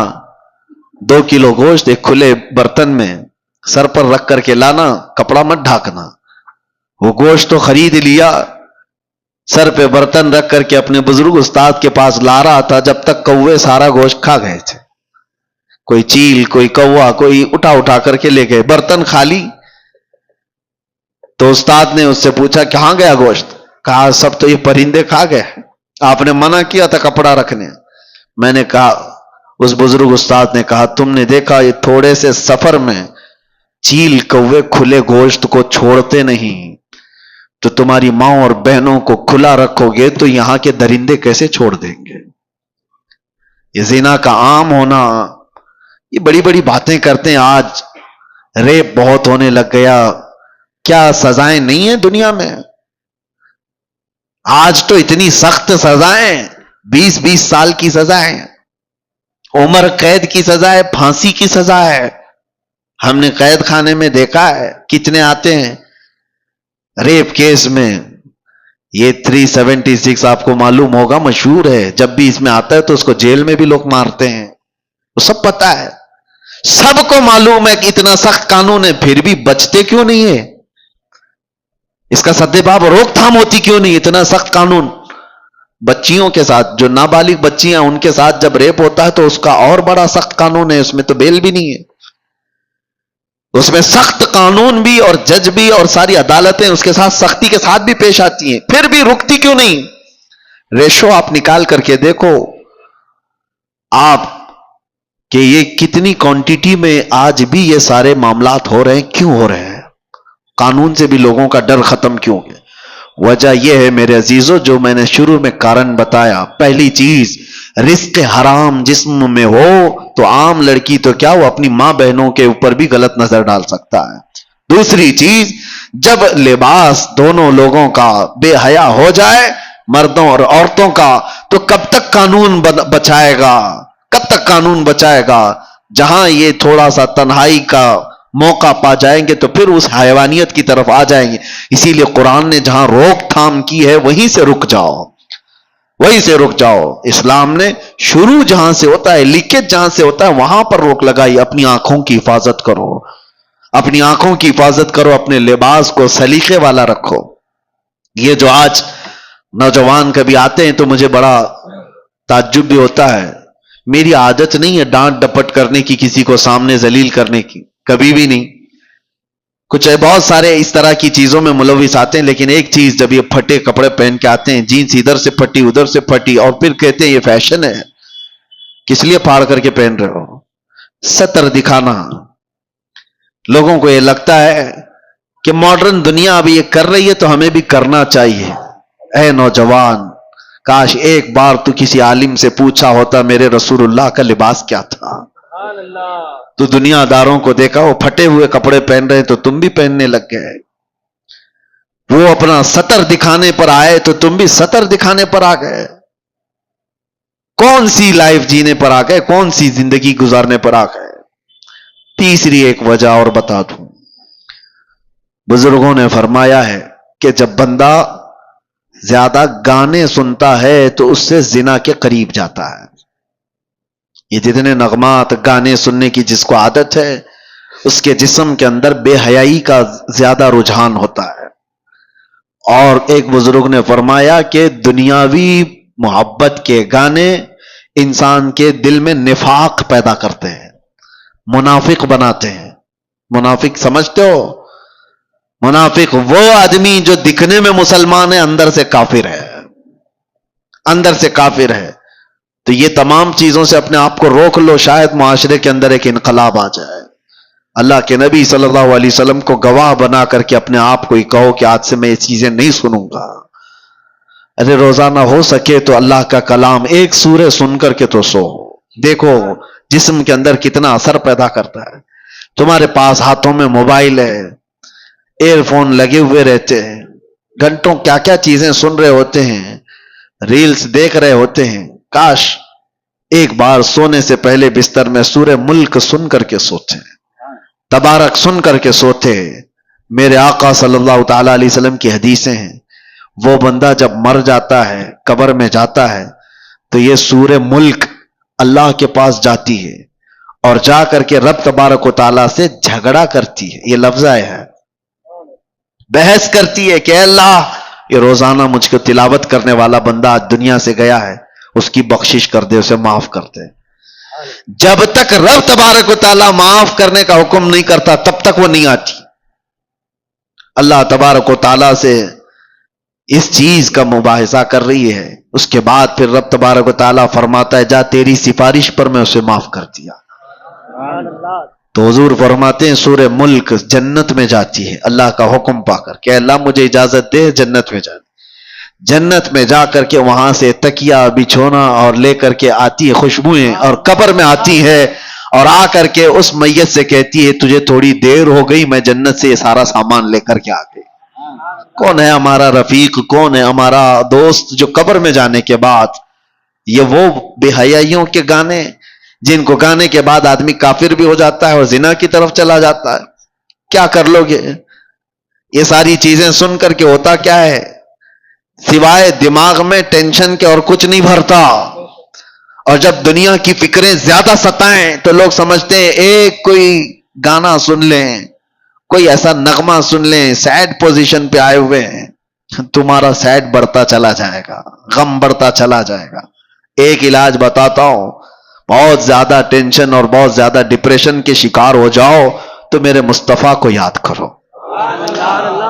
2 کلو گوشت ایک کھلے برتن میں سر پر رکھ کر کے لانا، کپڑا مت ڈھانکنا۔ وہ گوشت تو خرید لیا، سر پہ برتن رکھ کر کے اپنے بزرگ استاد کے پاس لا رہا تھا، جب تک کوے سارا گوشت کھا گئے تھے، کوئی چیل کوئی کوا کوئی اٹھا کر کے لے گئے، برتن خالی۔ تو استاد نے اس سے پوچھا کہاں گیا گوشت؟ کہا سب تو یہ پرندے کھا گئے، آپ نے منع کیا تھا کپڑا رکھنے۔ میں نے کہا، اس بزرگ استاد نے کہا تم نے دیکھا یہ تھوڑے سے سفر میں چیل کوے کھلے گوشت کو چھوڑتے نہیں، تو تمہاری ماں اور بہنوں کو کھلا رکھو گے تو یہاں کے درندے کیسے چھوڑ دیں گے؟ یہ زنا کا عام ہونا، یہ بڑی بڑی باتیں کرتے ہیں۔ آج ریپ بہت ہونے لگ گیا، کیا سزائیں نہیں ہیں دنیا میں؟ آج تو اتنی سخت سزائیں، 20 سال کی سزائیں، عمر قید کی سزا ہے، پھانسی کی سزا ہے۔ ہم نے قید خانے میں دیکھا ہے کتنے آتے ہیں ریپ کیس میں۔ یہ 376 آپ کو معلوم ہوگا، مشہور ہے، جب بھی اس میں آتا ہے تو اس کو جیل میں بھی لوگ مارتے ہیں، وہ سب پتا ہے، سب کو معلوم ہے کہ اتنا سخت قانون ہے، پھر بھی بچتے کیوں نہیں ہے؟ اس کا سد باب روک تھام ہوتی کیوں نہیں؟ اتنا سخت قانون بچیوں کے ساتھ، جو نابالغ بچیاں ان کے ساتھ جب ریپ ہوتا ہے تو اس کا اور بڑا سخت قانون ہے، اس میں تو بیل بھی نہیں ہے، اس میں سخت قانون بھی اور جج بھی اور ساری عدالتیں اس کے ساتھ سختی کے ساتھ بھی پیش آتی ہیں، پھر بھی رکتی کیوں نہیں؟ ریشو آپ نکال کر کے دیکھو آپ کہ یہ کتنی کوانٹیٹی میں آج بھی یہ سارے معاملات ہو رہے ہیں، کیوں ہو رہے ہیں؟ قانون سے بھی لوگوں کا ڈر ختم کیوں ہے؟ وجہ یہ ہے میرے عزیزوں، جو میں نے شروع میں کارن بتایا، پہلی چیز رزق حرام جسم میں ہو تو عام لڑکی تو کیا وہ اپنی ماں بہنوں کے اوپر بھی غلط نظر ڈال سکتا ہے۔ دوسری چیز، جب لباس دونوں لوگوں کا بے حیا ہو جائے، مردوں اور عورتوں کا، تو کب تک قانون بچائے گا؟ کب تک قانون بچائے گا؟ جہاں یہ تھوڑا سا تنہائی کا موقع پا جائیں گے تو پھر اس حیوانیت کی طرف آ جائیں گے. اسی لیے قرآن نے جہاں روک تھام کی ہے وہیں سے رک جاؤ, وہیں سے رک جاؤ. اسلام نے شروع جہاں سے ہوتا ہے, لیکیج جہاں سے ہوتا ہے, وہاں پر روک لگائی. اپنی آنکھوں کی حفاظت کرو, اپنی آنکھوں کی حفاظت کرو, اپنے لباس کو سلیقے والا رکھو. یہ جو آج نوجوان کبھی آتے ہیں تو مجھے بڑا تعجب بھی ہوتا ہے. میری عادت نہیں ہے ڈانٹ ڈپٹ کرنے کی, کسی کو سامنے ذلیل کرنے کی, کبھی بھی نہیں. کچھ بہت سارے اس طرح کی چیزوں میں ملوث آتے ہیں, لیکن ایک چیز, جب یہ پھٹے کپڑے پہن کے آتے ہیں, جینس ادھر سے پھٹی ادھر سے پھٹی, اور پھر کہتے ہیں یہ فیشن ہے. کس لیے پھاڑ کر کے پہن رہے ہو؟ سطر دکھانا. لوگوں کو یہ لگتا ہے کہ ماڈرن دنیا ابھی یہ کر رہی ہے تو ہمیں بھی کرنا چاہیے. اے نوجوان, کاش ایک بار تو کسی عالم سے پوچھا ہوتا میرے رسول اللہ کا لباس کیا تھا. تو دنیا داروں کو دیکھا وہ پھٹے ہوئے کپڑے پہن رہے تو تم بھی پہننے لگ گئے. وہ اپنا سطر دکھانے پر آئے تو تم بھی سطر دکھانے پر آ گئے. کون سی لائف جینے پر آ گئے, کون سی زندگی گزارنے پر آ گئے. تیسری ایک وجہ اور بتا دوں, بزرگوں نے فرمایا ہے کہ جب بندہ زیادہ گانے سنتا ہے تو اس سے زنا کے قریب جاتا ہے. یہ جتنے نغمات گانے سننے کی جس کو عادت ہے, اس کے جسم کے اندر بے حیائی کا زیادہ رجحان ہوتا ہے. اور ایک بزرگ نے فرمایا کہ دنیاوی محبت کے گانے انسان کے دل میں نفاق پیدا کرتے ہیں, منافق بناتے ہیں. منافق سمجھتے ہو؟ منافق وہ آدمی جو دکھنے میں مسلمان ہے, اندر سے کافر ہے, اندر سے کافر ہے. تو یہ تمام چیزوں سے اپنے آپ کو روک لو, شاید معاشرے کے اندر ایک انقلاب آ جائے. اللہ کے نبی صلی اللہ علیہ وسلم کو گواہ بنا کر کے اپنے آپ کو ہی کہو کہ آج سے میں یہ چیزیں نہیں سنوں گا. ارے روزانہ ہو سکے تو اللہ کا کلام ایک سورہ سن کر کے تو سو. دیکھو جسم کے اندر کتنا اثر پیدا کرتا ہے. تمہارے پاس ہاتھوں میں موبائل ہے, ایئر فون لگے ہوئے رہتے ہیں, گھنٹوں کیا کیا چیزیں سن رہے ہوتے ہیں, ریلز دیکھ رہے ہوتے ہیں. کاش ایک بار سونے سے پہلے بستر میں سورہ ملک سن کر کے سوتے, تبارک سن کر کے سوتے. میرے آقا صلی اللہ تعالی علیہ وسلم کی حدیثیں ہیں, وہ بندہ جب مر جاتا ہے, قبر میں جاتا ہے, تو یہ سورہ ملک اللہ کے پاس جاتی ہے اور جا کر کے رب تبارک و تعالیٰ سے جھگڑا کرتی ہے. یہ لفظ آیا ہے, بحث کرتی ہے کہ اللہ یہ روزانہ مجھ کو تلاوت کرنے والا بندہ آج دنیا سے گیا ہے, اس کی بخشش کر دے, اسے معاف کر دے. جب تک رب تبارک و تعالیٰ معاف کرنے کا حکم نہیں کرتا تب تک وہ نہیں آتی. اللہ تبارک و تعالیٰ سے اس چیز کا مباحثہ کر رہی ہے, اس کے بعد پھر رب تبارک و تعالیٰ فرماتا ہے جا تیری سفارش پر میں اسے معاف کر دیا. تو حضور فرماتے ہیں سورہ ملک جنت میں جاتی ہے اللہ کا حکم پا کر کہ اللہ مجھے اجازت دے جنت میں جانے. جنت میں جا کر کے وہاں سے تکیہ بچھونا اور لے کر کے آتی ہے خوشبوئیں, اور قبر میں آتی ہے اور آ کر کے اس میت سے کہتی ہے تجھے تھوڑی دیر ہو گئی, میں جنت سے یہ سارا سامان لے کر کے آ گئی. کون ہے ہمارا رفیق, کون ہے ہمارا دوست جو قبر میں جانے کے بعد, یہ وہ بے حیائیوں کے گانے جن کو گانے کے بعد آدمی کافر بھی ہو جاتا ہے اور زنا کی طرف چلا جاتا ہے. کیا کر لو گے؟ یہ ساری چیزیں سن کر کے ہوتا کیا ہے, سوائے دماغ میں ٹینشن کے اور کچھ نہیں بھرتا. اور جب دنیا کی فکریں زیادہ ستائیں تو لوگ سمجھتے ہیں ایک کوئی گانا سن لیں, کوئی ایسا نغمہ سن لیں, سیڈ پوزیشن پہ آئے ہوئے ہیں, تمہارا سیڈ بڑھتا چلا جائے گا, غم بڑھتا چلا جائے گا. ایک علاج بتاتا ہوں, بہت زیادہ ٹینشن اور بہت زیادہ ڈپریشن کے شکار ہو جاؤ تو میرے مصطفیٰ کو یاد کرو,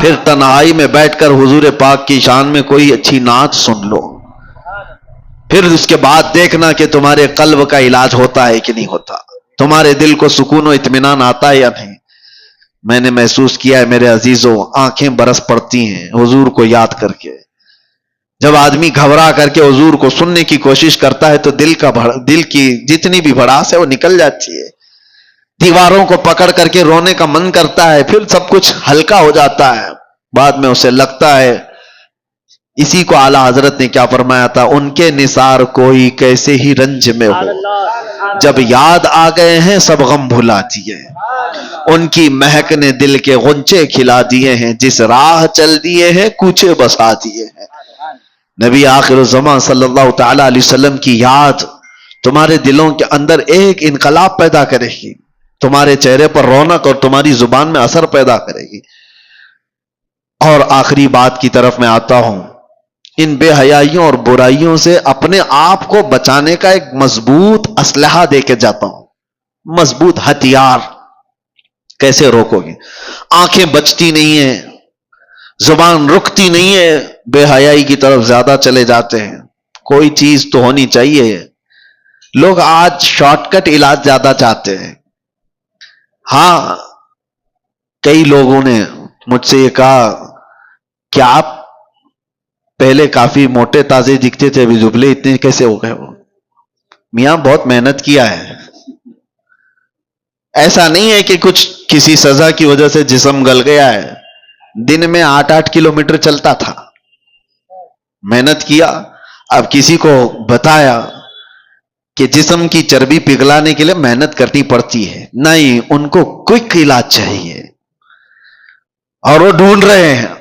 پھر تنہائی میں بیٹھ کر حضور پاک کی شان میں کوئی اچھی نعت سن لو, پھر اس کے بعد دیکھنا کہ تمہارے قلب کا علاج ہوتا ہے کہ نہیں ہوتا, تمہارے دل کو سکون و اطمینان آتا ہے یا نہیں. میں نے محسوس کیا ہے میرے عزیزوں, آنکھیں برس پڑتی ہیں حضور کو یاد کر کے. جب آدمی گھبرا کر کے حضور کو سننے کی کوشش کرتا ہے تو دل کی جتنی بھی بھڑاس ہے وہ نکل جاتی ہے, دیواروں کو پکڑ کر کے رونے کا من کرتا ہے, پھر سب کچھ ہلکا ہو جاتا ہے. بعد میں اسے لگتا ہے, اسی کو اعلیٰ حضرت نے کیا فرمایا تھا, ان کے نثار کوئی کیسے ہی رنج میں ہو, جب یاد آ گئے ہیں سب غم بھلا دیے. ان کی مہک نے دل کے غنچے کھلا دیے ہیں، جس راہ چل دیے ہیں کوچے بسا دیے ہیں۔ نبی آخر الزمان صلی اللہ تعالی علیہ وسلم کی یاد تمہارے دلوں کے اندر ایک انقلاب پیدا کرے گی، تمہارے چہرے پر رونق اور تمہاری زبان میں اثر پیدا کرے گی۔ اور آخری بات کی طرف میں آتا ہوں، ان بے حیائیوں اور برائیوں سے اپنے آپ کو بچانے کا ایک مضبوط اسلحہ دے کے جاتا ہوں، مضبوط ہتھیار۔ کیسے روکو گے؟ آنکھیں بچتی نہیں ہیں، زبان رکتی نہیں ہے، بے حیائی کی طرف زیادہ چلے جاتے ہیں۔ کوئی چیز تو ہونی چاہیے۔ لوگ آج شارٹ کٹ علاج زیادہ چاہتے ہیں۔ ہاں، کئی لوگوں نے مجھ سے یہ کہا کہ آپ پہلے کافی موٹے تازے دکھتے تھے، ابھی دبلے اتنے کیسے ہو گئے ہو؟ میاں بہت محنت کیا ہے۔ ایسا نہیں ہے کہ کچھ کسی سزا کی وجہ سے جسم گل گیا ہے، دن میں 8 کلومیٹر چلتا تھا، محنت کیا۔ اب کسی کو بتایا کہ جسم کی چربی پگھلانے کے لیے محنت کرنی پڑتی ہے، نہیں، ان کو کوئک علاج چاہیے، اور وہ ڈھونڈ رہے ہیں،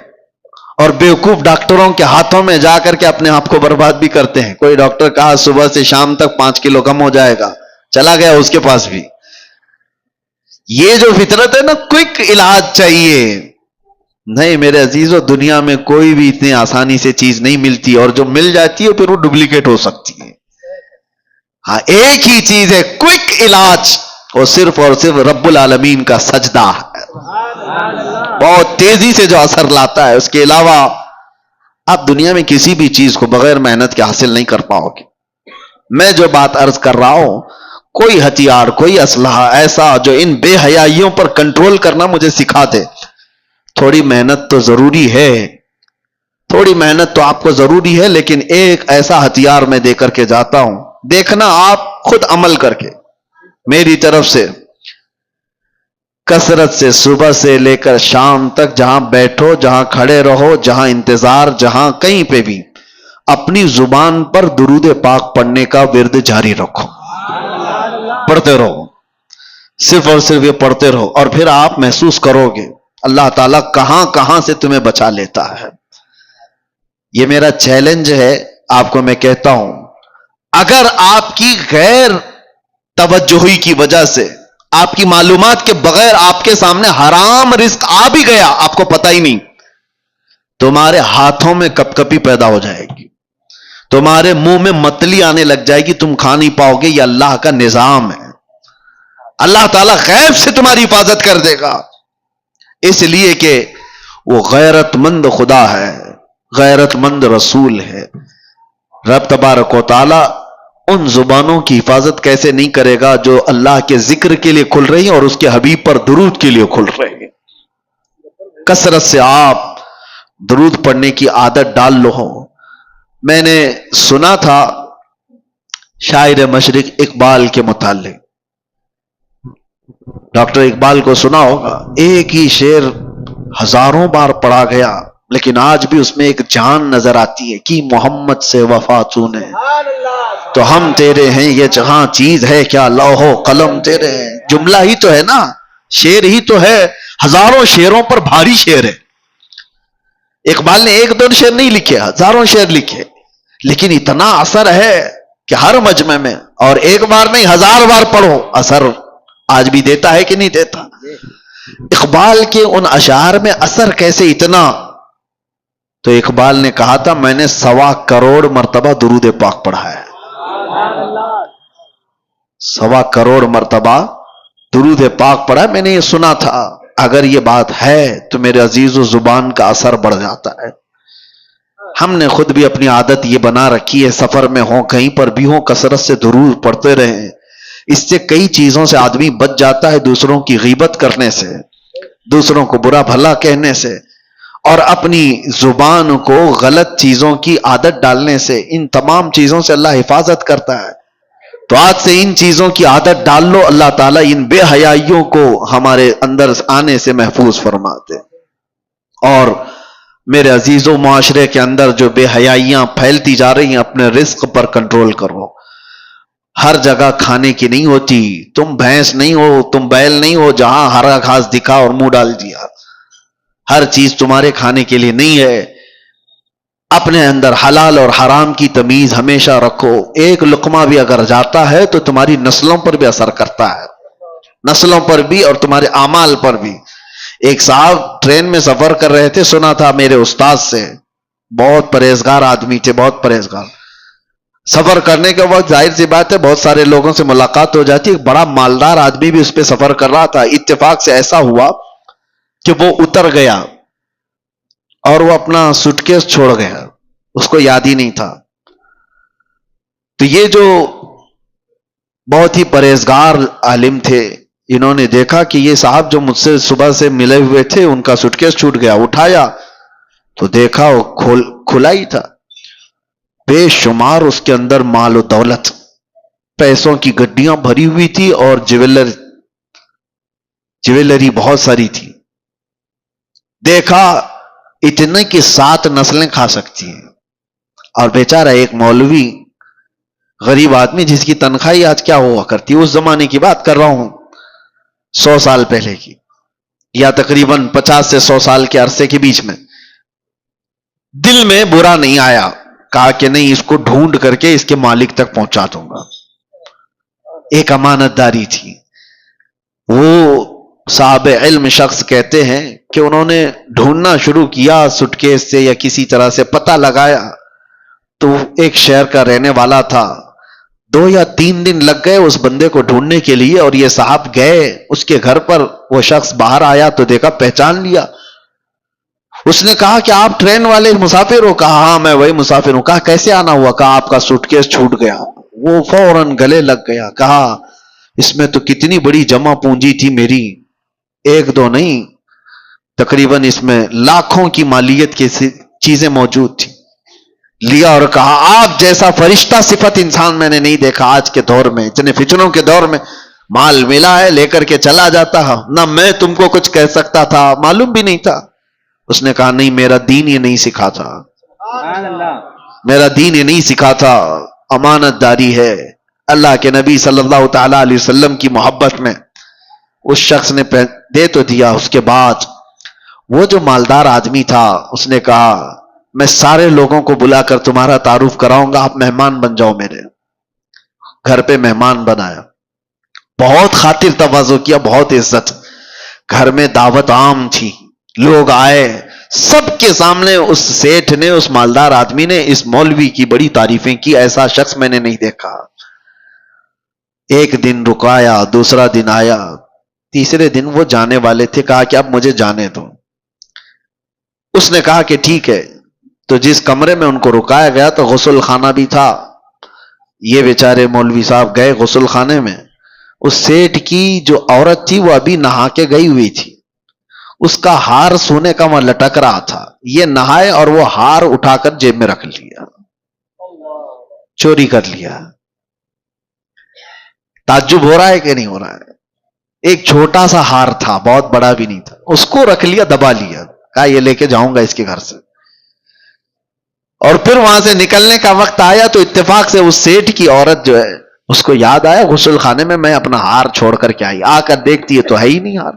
اور بیوقوف ڈاکٹروں کے ہاتھوں میں جا کر کے اپنے آپ کو برباد بھی کرتے ہیں۔ کوئی ڈاکٹر کہا صبح سے شام تک 5 کلو کم ہو جائے گا، چلا گیا اس کے پاس بھی۔ یہ جو فطرت ہے نا، کوئک علاج چاہیے، نہیں میرے عزیزو، دنیا میں کوئی بھی اتنی آسانی سے چیز نہیں ملتی، اور جو مل جاتی ہے پھر وہ ڈپلیکیٹ ہو سکتی ہے۔ ہاں، ایک ہی چیز ہے کوئک علاج، وہ صرف اور صرف رب العالمین کا سجدہ ہے، بہت تیزی سے جو اثر لاتا ہے۔ اس کے علاوہ آپ دنیا میں کسی بھی چیز کو بغیر محنت کے حاصل نہیں کر پاؤ گے۔ میں جو بات عرض کر رہا ہوں، کوئی ہتھیار، کوئی اسلحہ ایسا جو ان بے حیائیوں پر کنٹرول کرنا مجھے سکھا دے۔ تھوڑی محنت تو ضروری ہے، تھوڑی محنت تو آپ کو ضروری ہے، لیکن ایک ایسا ہتھیار میں دے کر کے جاتا ہوں، دیکھنا آپ خود عمل کر کے۔ میری طرف سے کثرت سے صبح سے لے کر شام تک، جہاں بیٹھو، جہاں کھڑے رہو، جہاں انتظار، جہاں کہیں پہ بھی، اپنی زبان پر درود پاک پڑھنے کا ورد جاری رکھو، پڑھتے رہو، صرف اور صرف یہ پڑھتے رہو، اور پھر آپ محسوس کرو گے اللہ تعالیٰ کہاں کہاں سے تمہیں بچا لیتا ہے۔ یہ میرا چیلنج ہے آپ کو، میں کہتا ہوں، اگر آپ کی غیر توجہی کی وجہ سے، آپ کی معلومات کے بغیر آپ کے سامنے حرام رزق آ بھی گیا، آپ کو پتہ ہی نہیں، تمہارے ہاتھوں میں کپ کپی پیدا ہو جائے گی، تمہارے منہ میں متلی آنے لگ جائے گی، تم کھا نہیں پاؤ گے۔ یہ اللہ کا نظام ہے، اللہ تعالیٰ غیب سے تمہاری حفاظت کر دے گا، اس لیے کہ وہ غیرت مند خدا ہے، غیرت مند رسول ہے۔ رب تبارک و تعالی ان زبانوں کی حفاظت کیسے نہیں کرے گا جو اللہ کے ذکر کے لیے کھل رہی ہیں اور اس کے حبیب پر درود کے لیے کھل رہے ہیں۔ کثرت سے آپ درود پڑھنے کی عادت ڈال لو۔ میں نے سنا تھا شاعر مشرق اقبال کے متعلق، ڈاکٹر اقبال کو سنا ہوگا، ایک ہی شعر ہزاروں بار پڑھا گیا، لیکن آج بھی اس میں ایک جان نظر آتی ہے کہ محمد سے وفا چونے تو ہم تیرے ہیں، یہ جہاں چیز ہے کیا لوح و قلم تیرے ہیں۔ جملہ ہی تو ہے نا، شعر ہی تو ہے، ہزاروں شعروں پر بھاری شعر ہے۔ اقبال نے ایک دو شعر نہیں لکھے، ہزاروں شعر لکھے، لیکن اتنا اثر ہے کہ ہر مجمع میں، اور ایک بار نہیں 1000 بار پڑھو، اثر آج بھی دیتا ہے کہ نہیں دیتا؟ اقبال کے ان اشعار میں اثر کیسے اتنا؟ تو اقبال نے کہا تھا میں نے 1.25 کروڑ مرتبہ درود پاک پڑھا ہے، 1.25 کروڑ مرتبہ درود پاک پڑھا ہے۔ میں نے یہ سنا تھا، اگر یہ بات ہے تو میرے عزیز و زبان کا اثر بڑھ جاتا ہے۔ ہم نے خود بھی اپنی عادت یہ بنا رکھی ہے، سفر میں ہوں، کہیں پر بھی ہوں، کثرت سے درود پڑھتے رہیں۔ اس سے کئی چیزوں سے آدمی بچ جاتا ہے، دوسروں کی غیبت کرنے سے، دوسروں کو برا بھلا کہنے سے، اور اپنی زبان کو غلط چیزوں کی عادت ڈالنے سے۔ ان تمام چیزوں سے اللہ حفاظت کرتا ہے۔ تو آج سے ان چیزوں کی عادت ڈال لو، اللہ تعالیٰ ان بے حیائیوں کو ہمارے اندر آنے سے محفوظ فرماتے۔ اور میرے عزیزوں، معاشرے کے اندر جو بے حیائیاں پھیلتی جا رہی ہیں، اپنے رزق پر کنٹرول کرو۔ ہر جگہ کھانے کی نہیں ہوتی. تم بھینس نہیں ہو، تم بیل نہیں ہو جہاں ہرا گھاس دکھا اور منہ ڈال دیا. ہر چیز تمہارے کھانے کے لیے نہیں ہے. اپنے اندر حلال اور حرام کی تمیز ہمیشہ رکھو. ایک لقمہ بھی اگر جاتا ہے تو تمہاری نسلوں پر بھی اثر کرتا ہے، نسلوں پر بھی اور تمہارے اعمال پر بھی. ایک صاحب ٹرین میں سفر کر رہے تھے، سنا تھا میرے استاد سے، بہت پرہیزگار آدمی تھے، بہت پرہیزگار. سفر کرنے کے وقت ظاہر سی بات ہے بہت سارے لوگوں سے ملاقات ہو جاتی. ایک بڑا مالدار آدمی بھی اس پہ سفر کر رہا تھا. اتفاق سے ایسا ہوا کہ وہ اتر گیا اور وہ اپنا سوٹکیس چھوڑ گیا، اس کو یاد ہی نہیں تھا. تو یہ جو بہت ہی پرہیزگار عالم تھے، انہوں نے دیکھا کہ یہ صاحب جو مجھ سے صبح سے ملے ہوئے تھے ان کا سوٹکیس چھوٹ گیا. اٹھایا تو دیکھا وہ کھلا ہی تھا. بے شمار اس کے اندر مال و دولت، پیسوں کی گڈیاں بھری ہوئی تھی اور جویلری بہت ساری تھی. دیکھا اتنے کی 7 نسلیں کھا سکتی ہیں. اور بیچارہ ایک مولوی غریب آدمی جس کی تنخواہ آج کیا ہوا کرتی، اس زمانے کی بات کر رہا ہوں، 100 سال پہلے کی، یا تقریباً 50 سے 100 سال کے عرصے کے بیچ میں. دل میں برا نہیں آیا، کہا کہ نہیں، اس کو ڈھونڈ کر کے اس کے مالک تک پہنچا دوں گا. ایک امانت داری تھی. وہ صاحب علم شخص کہتے ہیں کہ انہوں نے ڈھونڈنا شروع کیا سٹکیس سے یا کسی طرح سے پتہ لگایا تو ایک شہر کا رہنے والا تھا. 2 یا 3 دن لگ گئے اس بندے کو ڈھونڈنے کے لیے. اور یہ صاحب گئے اس کے گھر پر، وہ شخص باہر آیا تو دیکھا، پہچان لیا. اس نے کہا کہ آپ ٹرین والے مسافر ہو؟ کہا ہاں میں وہی مسافر ہوں. کہا کیسے آنا ہوا؟ کہا آپ کا سوٹکیس چھوٹ گیا. وہ فوراً گلے لگ گیا. کہا اس میں تو کتنی بڑی جمع پونجی تھی میری، 1-2 نہیں، تقریباً اس میں لاکھوں کی مالیت کی چیزیں موجود تھی. لیا اور کہا آپ جیسا فرشتہ صفت انسان میں نے نہیں دیکھا آج کے دور میں، اتنے فتنوں کے دور میں. مال ملا ہے لے کر کے چلا جاتا، نہ میں تم کو کچھ کہہ سکتا تھا، معلوم بھی نہیں تھا. اس نے کہا نہیں، میرا دین یہ نہیں سکھا تھا، میرا دین یہ نہیں سکھا تھا. امانت داری ہے. اللہ کے نبی صلی اللہ تعالی علیہ وسلم کی محبت میں اس شخص نے دے تو دیا. اس کے بعد وہ جو مالدار آدمی تھا اس نے کہا میں سارے لوگوں کو بلا کر تمہارا تعارف کراؤں گا، آپ مہمان بن جاؤ. میرے گھر پہ مہمان بنایا، بہت خاطر تواضع کیا، بہت عزت. گھر میں دعوت عام تھی، لوگ آئے، سب کے سامنے اس سیٹھ نے، اس مالدار آدمی نے اس مولوی کی بڑی تعریفیں کی. ایسا شخص میں نے نہیں دیکھا. ایک دن رکایا، دوسرا دن آیا، تیسرے دن وہ جانے والے تھے. کہا کہ اب مجھے جانے دو. اس نے کہا کہ ٹھیک ہے. تو جس کمرے میں ان کو رکایا گیا تو غسل خانہ بھی تھا. یہ بیچارے مولوی صاحب گئے غسل خانے میں. اس سیٹھ کی جو عورت تھی وہ ابھی نہا کے گئی ہوئی تھی. اس کا ہار سونے کا وہاں لٹک رہا تھا. یہ نہائے اور وہ ہار اٹھا کر جیب میں رکھ لیا، چوری کر لیا. تعجب ہو رہا ہے کہ نہیں ہو رہا ہے؟ ایک چھوٹا سا ہار تھا، بہت بڑا بھی نہیں تھا. اس کو رکھ لیا، دبا لیا. کہا یہ لے کے جاؤں گا اس کے گھر سے. اور پھر وہاں سے نکلنے کا وقت آیا تو اتفاق سے اس سیٹھ کی عورت جو ہے اس کو یاد آیا غسل خانے میں میں اپنا ہار چھوڑ کر کے آئی. آ کر دیکھتی ہے تو ہے ہی نہیں ہار.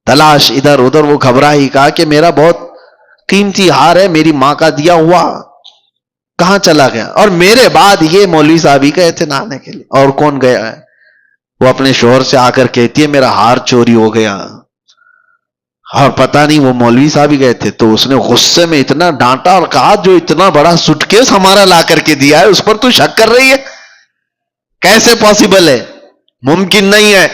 تلاش ادھر ادھر. وہ گھبرائی، کہا کہ میرا بہت قیمتی ہار ہے، میری ماں کا دیا ہوا، کہاں چلا گیا؟ اور میرے بعد یہ مولوی صاحب ہی گئے تھے نہانے کے لیے، اور کون گیا ہے؟ وہ اپنے شوہر سے آ کر کہتی ہے میرا ہار چوری ہو گیا. اور پتہ نہیں وہ مولوی صاحب ہی گئے تھے. تو اس نے غصے میں اتنا ڈانٹا اور کہا جو اتنا بڑا سوٹکیس ہمارا لا کر کے دیا ہے اس پر تو شک کر رہی ہے؟ کیسے پاسبل ہے؟ ممکن نہیں ہے.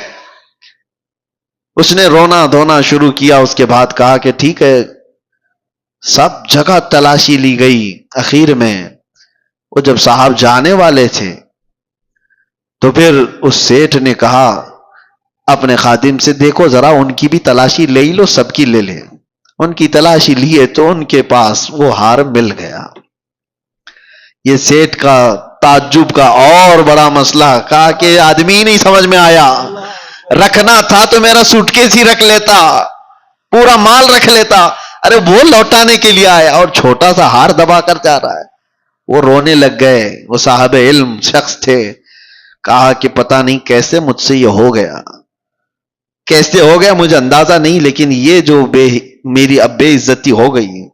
اس نے رونا دھونا شروع کیا. اس کے بعد کہا کہ ٹھیک ہے. سب جگہ تلاشی لی گئی. اخیر میں وہ جب صاحب جانے والے تھے تو پھر اس سیٹھ نے کہا اپنے خادم سے دیکھو ذرا ان کی بھی تلاشی لے لو، سب کی لے لے. ان کی تلاشی لیے تو ان کے پاس وہ ہار مل گیا. یہ سیٹھ کا تعجب کا اور بڑا مسئلہ. کہا کہ آدمی ہی نہیں سمجھ میں آیا، رکھنا تھا تو میرا سوٹ کیس ہی رکھ لیتا، پورا مال رکھ لیتا. ارے وہ لوٹانے کے لیے آیا اور چھوٹا سا ہار دبا کر جا رہا ہے. وہ رونے لگ گئے. وہ صاحب علم شخص تھے. کہا کہ پتہ نہیں کیسے مجھ سے یہ ہو گیا, کیسے ہو گیا مجھے اندازہ نہیں, لیکن یہ جو میری اب بے عزتی ہو گئی.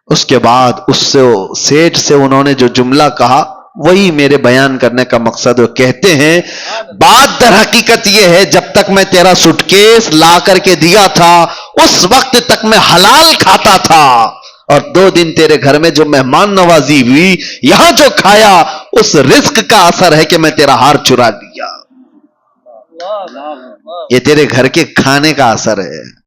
اس کے بعد اس سے سیٹھ سے انہوں نے جو جملہ کہا وہی میرے بیان کرنے کا مقصد. وہ کہتے ہیں بات در حقیقت یہ ہے, جب تک میں تیرا سٹکیس لا کر کے دیا تھا اس وقت تک میں حلال کھاتا تھا, اور 2 دن تیرے گھر میں جو مہمان نوازی ہوئی, یہاں جو کھایا, اس رزق کا اثر ہے کہ میں تیرا ہار چرا لیا. یہ تیرے گھر کے کھانے کا اثر ہے.